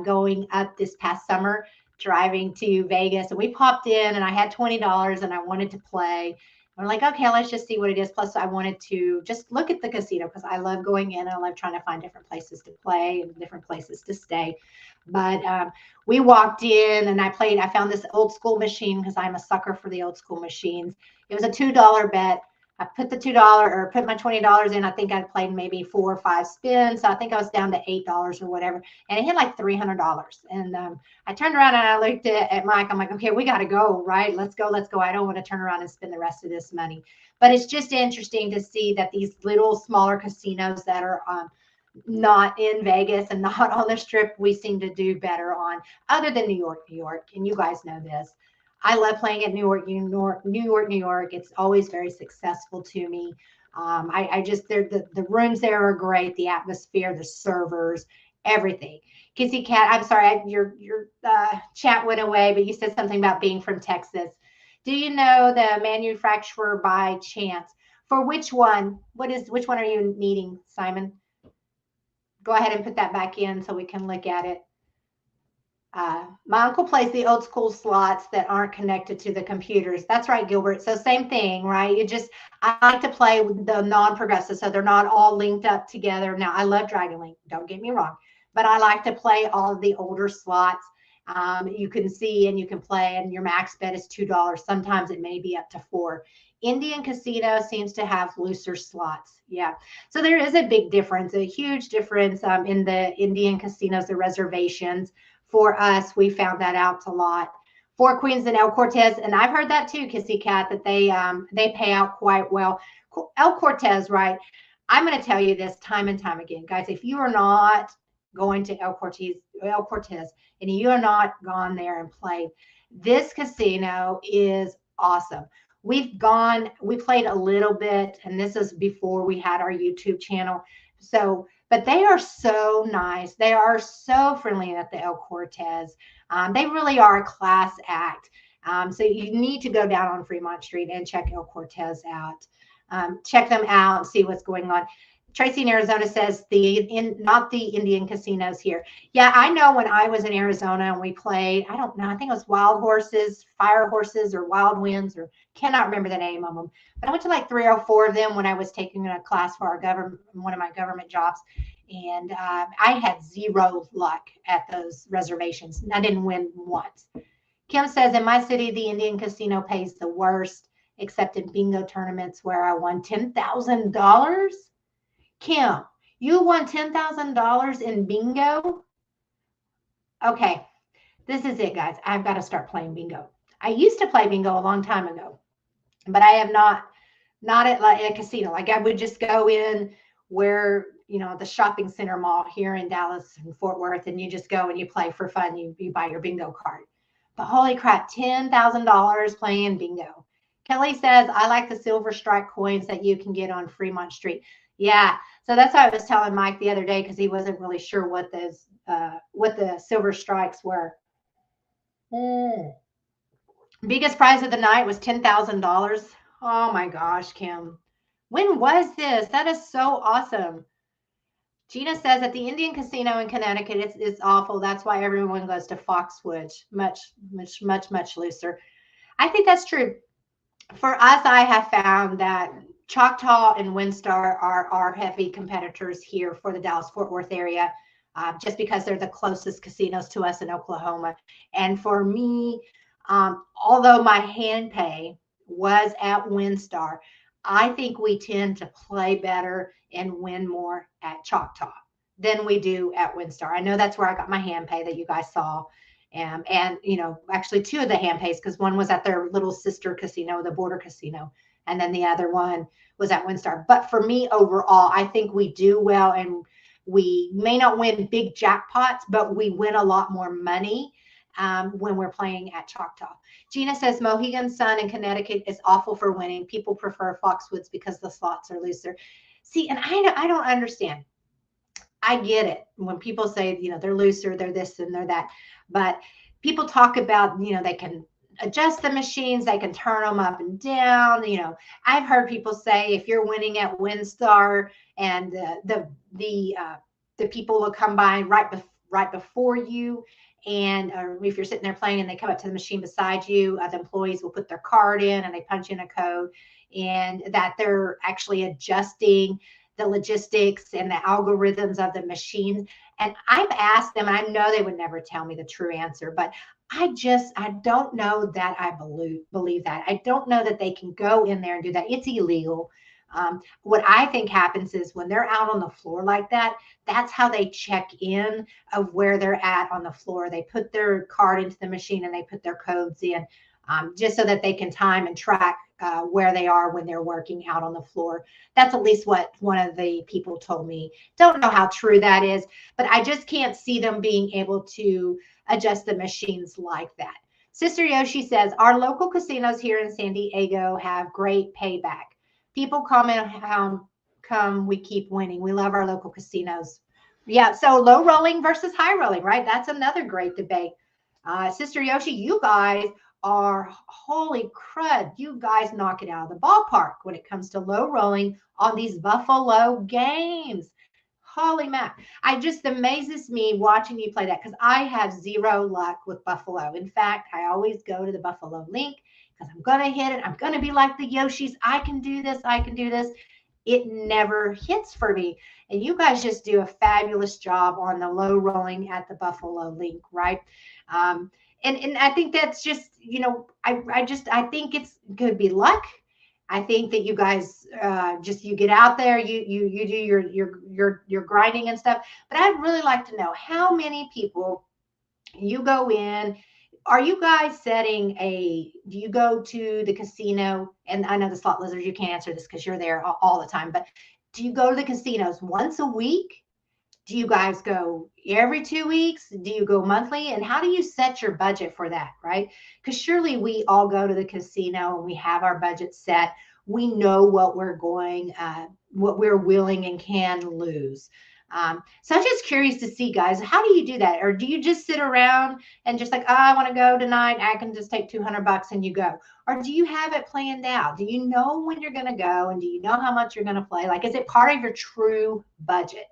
going up this past summer, driving to Vegas, and we popped in, and I had $20 and I wanted to play. I'm like, okay, let's just see what it is. Plus, I wanted to just look at the casino because I love going in and I love trying to find different places to play and different places to stay. But we walked in and I found this old school machine because I'm a sucker for the old school machines. It was a $2 bet. I put the put my $20 in. I think I played maybe 4 or 5 spins. So I think I was down to $8 or whatever. And it hit like $300. And I turned around and I looked at Mike. I'm like, okay, we got to go, right? Let's go. I don't want to turn around and spend the rest of this money. But it's just interesting to see that these little smaller casinos that are not in Vegas and not on the strip, we seem to do better on, other than New York. And you guys know this. I love playing at New York. It's always very successful to me. The rooms there are great. The atmosphere, the servers, everything. Kissy Cat, I'm sorry, your chat went away, but you said something about being from Texas. Do you know the manufacturer by chance? For which one? Which one are you needing, Simon? Go ahead and put that back in so we can look at it. My uncle plays the old school slots that aren't connected to the computers. That's right, Gilbert. So same thing, right? I like to play with the non-progressive, so they're not all linked up together. Now, I love Dragon Link, don't get me wrong, but I like to play all of the older slots. You can see and you can play, and your max bet is $2. Sometimes it may be up to $4. Indian Casino seems to have looser slots. Yeah. So there is a big difference, a huge difference in the Indian casinos, the reservations. For us, we found that out a lot. Four Queens and El Cortez, and I've heard that too, Kissy Cat, that they pay out quite well. El Cortez, right? I'm going to tell you this time and time again, guys. If you are not going to El Cortez, and you are not gone there and played, this casino is awesome. We played a little bit, and this is before we had our YouTube channel. So, but they are so nice. They are so friendly at the El Cortez. They really are a class act. So you need to go down on Fremont Street and check El Cortez out. Check them out, see what's going on. Tracy in Arizona says not the Indian casinos here. Yeah, I know when I was in Arizona and we played, I don't know, I think it was Wild Horses, Fire Horses, or Wild Winds, or cannot remember the name of them. But I went to like 3 or 4 of them when I was taking a class for our government, one of my government jobs. And I had zero luck at those reservations. I didn't win once. Kim says, in my city, the Indian casino pays the worst, except in bingo tournaments where I won $10,000. Kim, you won $10,000 in bingo? Okay, this is it, guys. I've got to start playing bingo. I used to play bingo a long time ago, but I have not at like a casino. Like I would just go in where, the shopping center mall here in Dallas and Fort Worth, and you just go and you play for fun. You buy your bingo card. But holy crap, $10,000 playing bingo. Kelly says, I like the silver strike coins that you can get on Fremont Street. Yeah, so that's what I was telling Mike the other day, because he wasn't really sure what the silver strikes were. Biggest prize of the night was $10,000. Oh my gosh, Kim. When was this? That is so awesome. Gina says at the Indian casino in Connecticut, it's awful. That's why everyone goes to Foxwoods. Much looser. I think that's true. For us, I have found that Choctaw and WinStar are our heavy competitors here for the Dallas-Fort Worth area, just because they're the closest casinos to us in Oklahoma. And for me, although my hand pay was at WinStar, I think we tend to play better and win more at Choctaw than we do at WinStar. I know that's where I got my hand pay that you guys saw. And actually 2 of the hand pays, because one was at their little sister casino, the Border Casino, and then the other one was at WinStar. But for me, overall, I think we do well, and we may not win big jackpots, but we win a lot more money when we're playing at Choctaw. Gina says Mohegan Sun in Connecticut is awful for winning. People prefer Foxwoods because the slots are looser. See, and I don't understand. I get it when people say, they're looser, they're this and they're that. But people talk about, they can adjust the machines, they can turn them up and down. I've heard people say if you're winning at WinStar and the people will come by right before you, and if you're sitting there playing and they come up to the machine beside you, the employees will put their card in and they punch in a code, and that they're actually adjusting the logistics and the algorithms of the machines. And I've asked them, and I know they would never tell me the true answer, but I don't know that I believe that. I don't know that they can go in there and do that. It's illegal. What I think happens is when they're out on the floor like that, that's how they check in of where they're at on the floor. They put their card into the machine and they put their codes in, just so that they can time and track where they are when they're working out on the floor. That's at least what one of the people told me. Don't know how true that is, but I just can't see them being able to adjust the machines like that. Sister Yoshi says, our local casinos here in San Diego have great payback. People comment how come we keep winning. We love our local casinos. Yeah, so low rolling versus high rolling, right? That's another great debate. Sister Yoshi, you guys are, holy crud, you guys knock it out of the ballpark when it comes to low rolling on these Buffalo games. Holy mac. It just amazes me watching you play that, because I have zero luck with Buffalo. In fact, I always go to the Buffalo link because I'm going to hit it. I'm going to be like the Yoshis. I can do this. I can do this. It never hits for me. And you guys just do a fabulous job on the low rolling at the Buffalo link, right? And I think that's just, I think it's could be luck. I think that you guys you get out there, you do your grinding and stuff. But I'd really like to know how many people you go in are you guys setting do you go to the casino? And I know the slot lizards, you can't answer this because you're there all the time, but do you go to the casinos once a week? Do you guys go every 2 weeks? Do you go monthly? And how do you set your budget for that, right? Because surely we all go to the casino and we have our budget set. We know what we're what we're willing and can lose. So I'm just curious to see, guys, how do you do that? Or do you just sit around and just like, oh, I want to go tonight. I can just take $200 and you go. Or do you have it planned out? Do you know when you're going to go? And do you know how much you're going to play? Like, is it part of your true budget?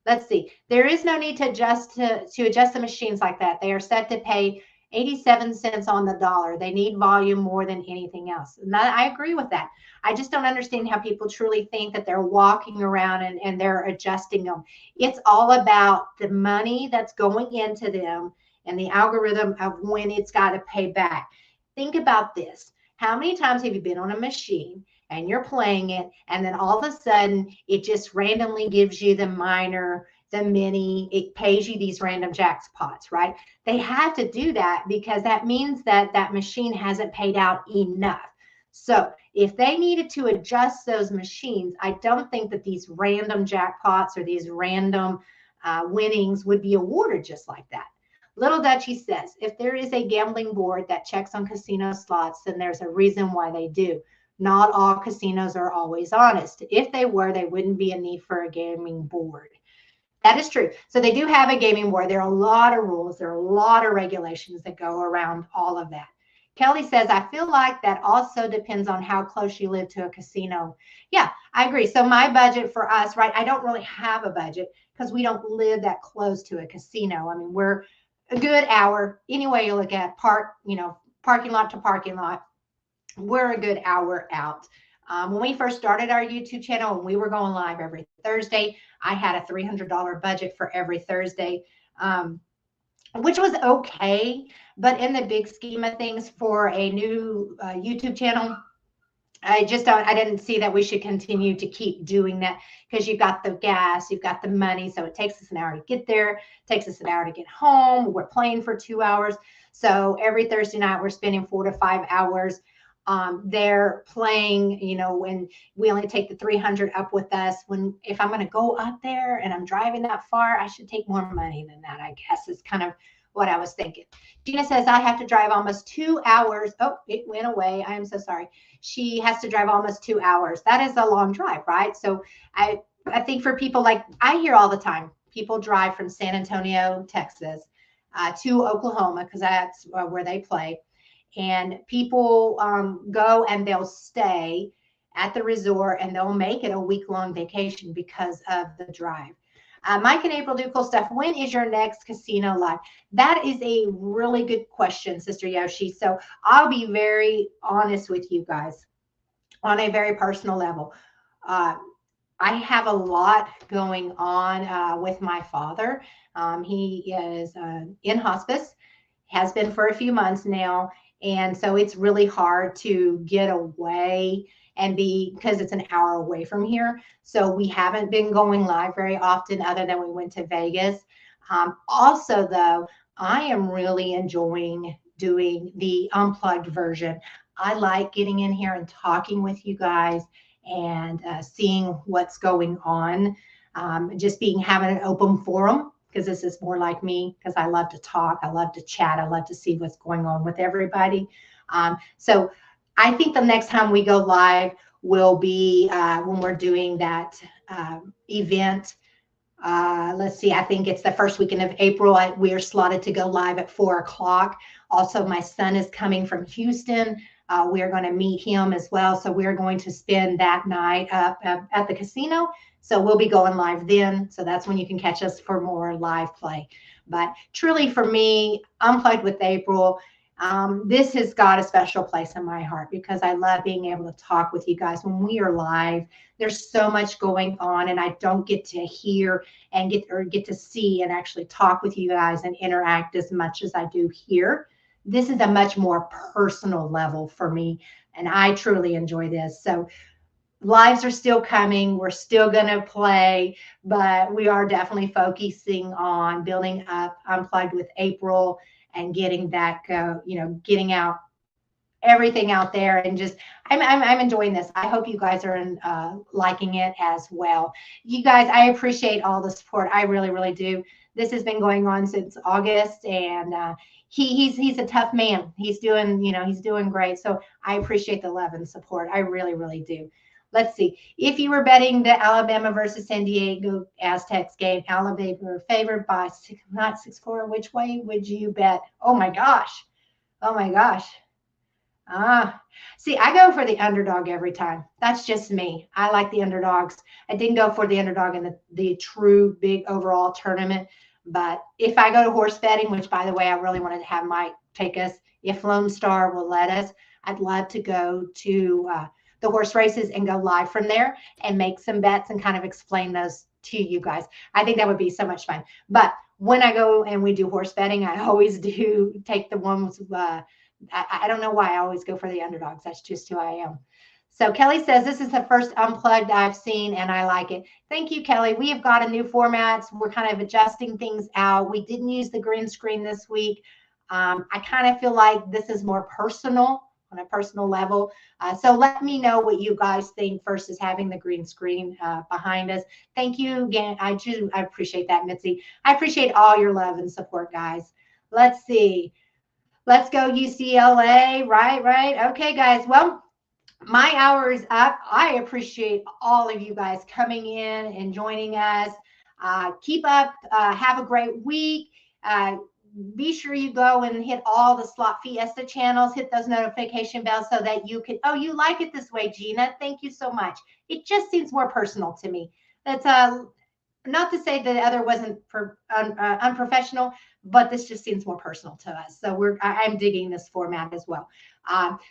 Let's see. There is no need to adjust the machines like that. They are set to pay 87 cents on the dollar. They need volume more than anything else. And I agree with that. I just don't understand how people truly think that they're walking around and they're adjusting them. It's all about the money that's going into them and the algorithm of when it's got to pay back. Think about this. How many times have you been on a machine and you're playing it, and then all of a sudden it just randomly gives you the minor, the mini, it pays you these random jackpots, right? They have to do that because that means that that machine hasn't paid out enough. So if they needed to adjust those machines, I don't think that these random jackpots or these random winnings would be awarded just like that. Little Dutchie says, if there is a gambling board that checks on casino slots, then there's a reason why they do. Not all casinos are always honest. If they were, there wouldn't be a need for a gaming board. That is true. So they do have a gaming board. There are a lot of rules. There are a lot of regulations that go around all of that. Kelly says, I feel like that also depends on how close you live to a casino. Yeah, I agree. So my budget for us, right, I don't really have a budget because we don't live that close to a casino. I mean, we're a good hour. Any way you look at parking lot to parking lot, we're a good hour out. When we first started our YouTube channel and we were going live every Thursday, I had a $300 budget for every Thursday, which was okay. But in the big scheme of things for a new YouTube channel, I didn't see that we should continue to keep doing that because you've got the gas, you've got the money. So it takes us an hour to get there, it takes us an hour to get home. We're playing for 2 hours. So every Thursday night, we're spending 4 to 5 hours. They're playing, when we only take the 300 up with us. If I'm going to go up there and I'm driving that far, I should take more money than that, I guess is kind of what I was thinking. Gina says, I have to drive almost 2 hours. Oh, it went away. I am so sorry. She has to drive almost 2 hours. That is a long drive, right? So I think for people, like I hear all the time, people drive from San Antonio, Texas, to Oklahoma because that's where they play. And people go and they'll stay at the resort and they'll make it a week-long vacation because of the drive. Mike and April do cool stuff. When is your next casino live? That is a really good question, Sister Yoshi. So I'll be very honest with you guys on a very personal level. I have a lot going on with my father. He is in hospice, has been for a few months now. And so it's really hard to get away and because it's an hour away from here. So we haven't been going live very often other than we went to Vegas. Also, though, I am really enjoying doing the unplugged version. I like getting in here and talking with you guys and seeing what's going on. Having an open forum, because this is more like me, because I love to talk, I love to chat, I love to see what's going on with everybody. So I think the next time we go live will be when we're doing that event. Let's see, I think it's the first weekend of April. We are slotted to go live at 4 o'clock. Also, my son is coming from Houston. We are going to meet him as well. So we're going to spend that night up at the casino. So we'll be going live then. So that's when you can catch us for more live play. But truly for me, Unplugged with April, this has got a special place in my heart because I love being able to talk with you guys when we are live. There's so much going on and I don't get to hear and get to see and actually talk with you guys and interact as much as I do here. This is a much more personal level for me and I truly enjoy this. So lives are still coming. We're still going to play, but we are definitely focusing on building up Unplugged with April and getting that getting out everything out there, and just I'm enjoying this. I hope you guys are liking it as well. You guys, I appreciate all the support. I really, really do. This has been going on since August, and he's a tough man. He's doing he's doing great. So I appreciate the love and support. I really, really do. Let's see. If you were betting the Alabama versus San Diego Aztecs game, Alabama were favored by not 6-4. Which way would you bet? Oh my gosh. Oh my gosh. See, I go for the underdog every time. That's just me. I like the underdogs. I didn't go for the underdog in the true big overall tournament. But if I go to horse betting, which by the way, I really wanted to have Mike take us, if Lone Star will let us, I'd love to go to the horse races and go live from there and make some bets and kind of explain those to you guys. I think that would be so much fun. But when I go and we do horse betting, I always do take the ones I don't know why I always go for the underdogs. That's just who I am. So Kelly says, this is the first Unplugged I've seen, and I like it. Thank you, Kelly. We have got a new format. We're kind of adjusting things out. We didn't use the green screen this week. I kind of feel like this is more personal on a personal level. So let me know what you guys think versus having the green screen behind us. Thank you again. I appreciate that, Mitzi. I appreciate all your love and support, guys. Let's see. Let's go UCLA. Right. Okay, guys. Well, my hour is up. I appreciate all of you guys coming in and joining us. Keep up. Have a great week. Be sure you go and hit all the Slot Fiesta channels. Hit those notification bells so that you can. Oh, you like it this way, Gina. Thank you so much. It just seems more personal to me. That's not to say that the other wasn't unprofessional, but this just seems more personal to us. So I'm digging this format as well.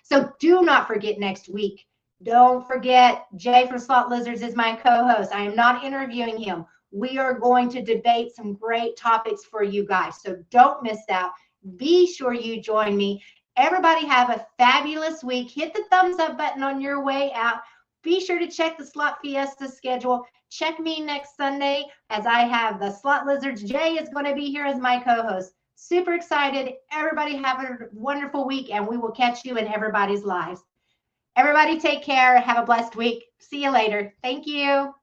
So do not forget next week. Don't forget, Jay from Slot Lizards is my co-host. I am not interviewing him. We are going to debate some great topics for you guys. So don't miss out. Be sure you join me. Everybody have a fabulous week. Hit the thumbs up button on your way out. Be sure to check the Slot Fiesta schedule. Check me next Sunday as I have the Slot Lizards. Jay is going to be here as my co-host. Super excited. Everybody have a wonderful week, and we will catch you in everybody's lives. Everybody take care. Have a blessed week. See you later. Thank you.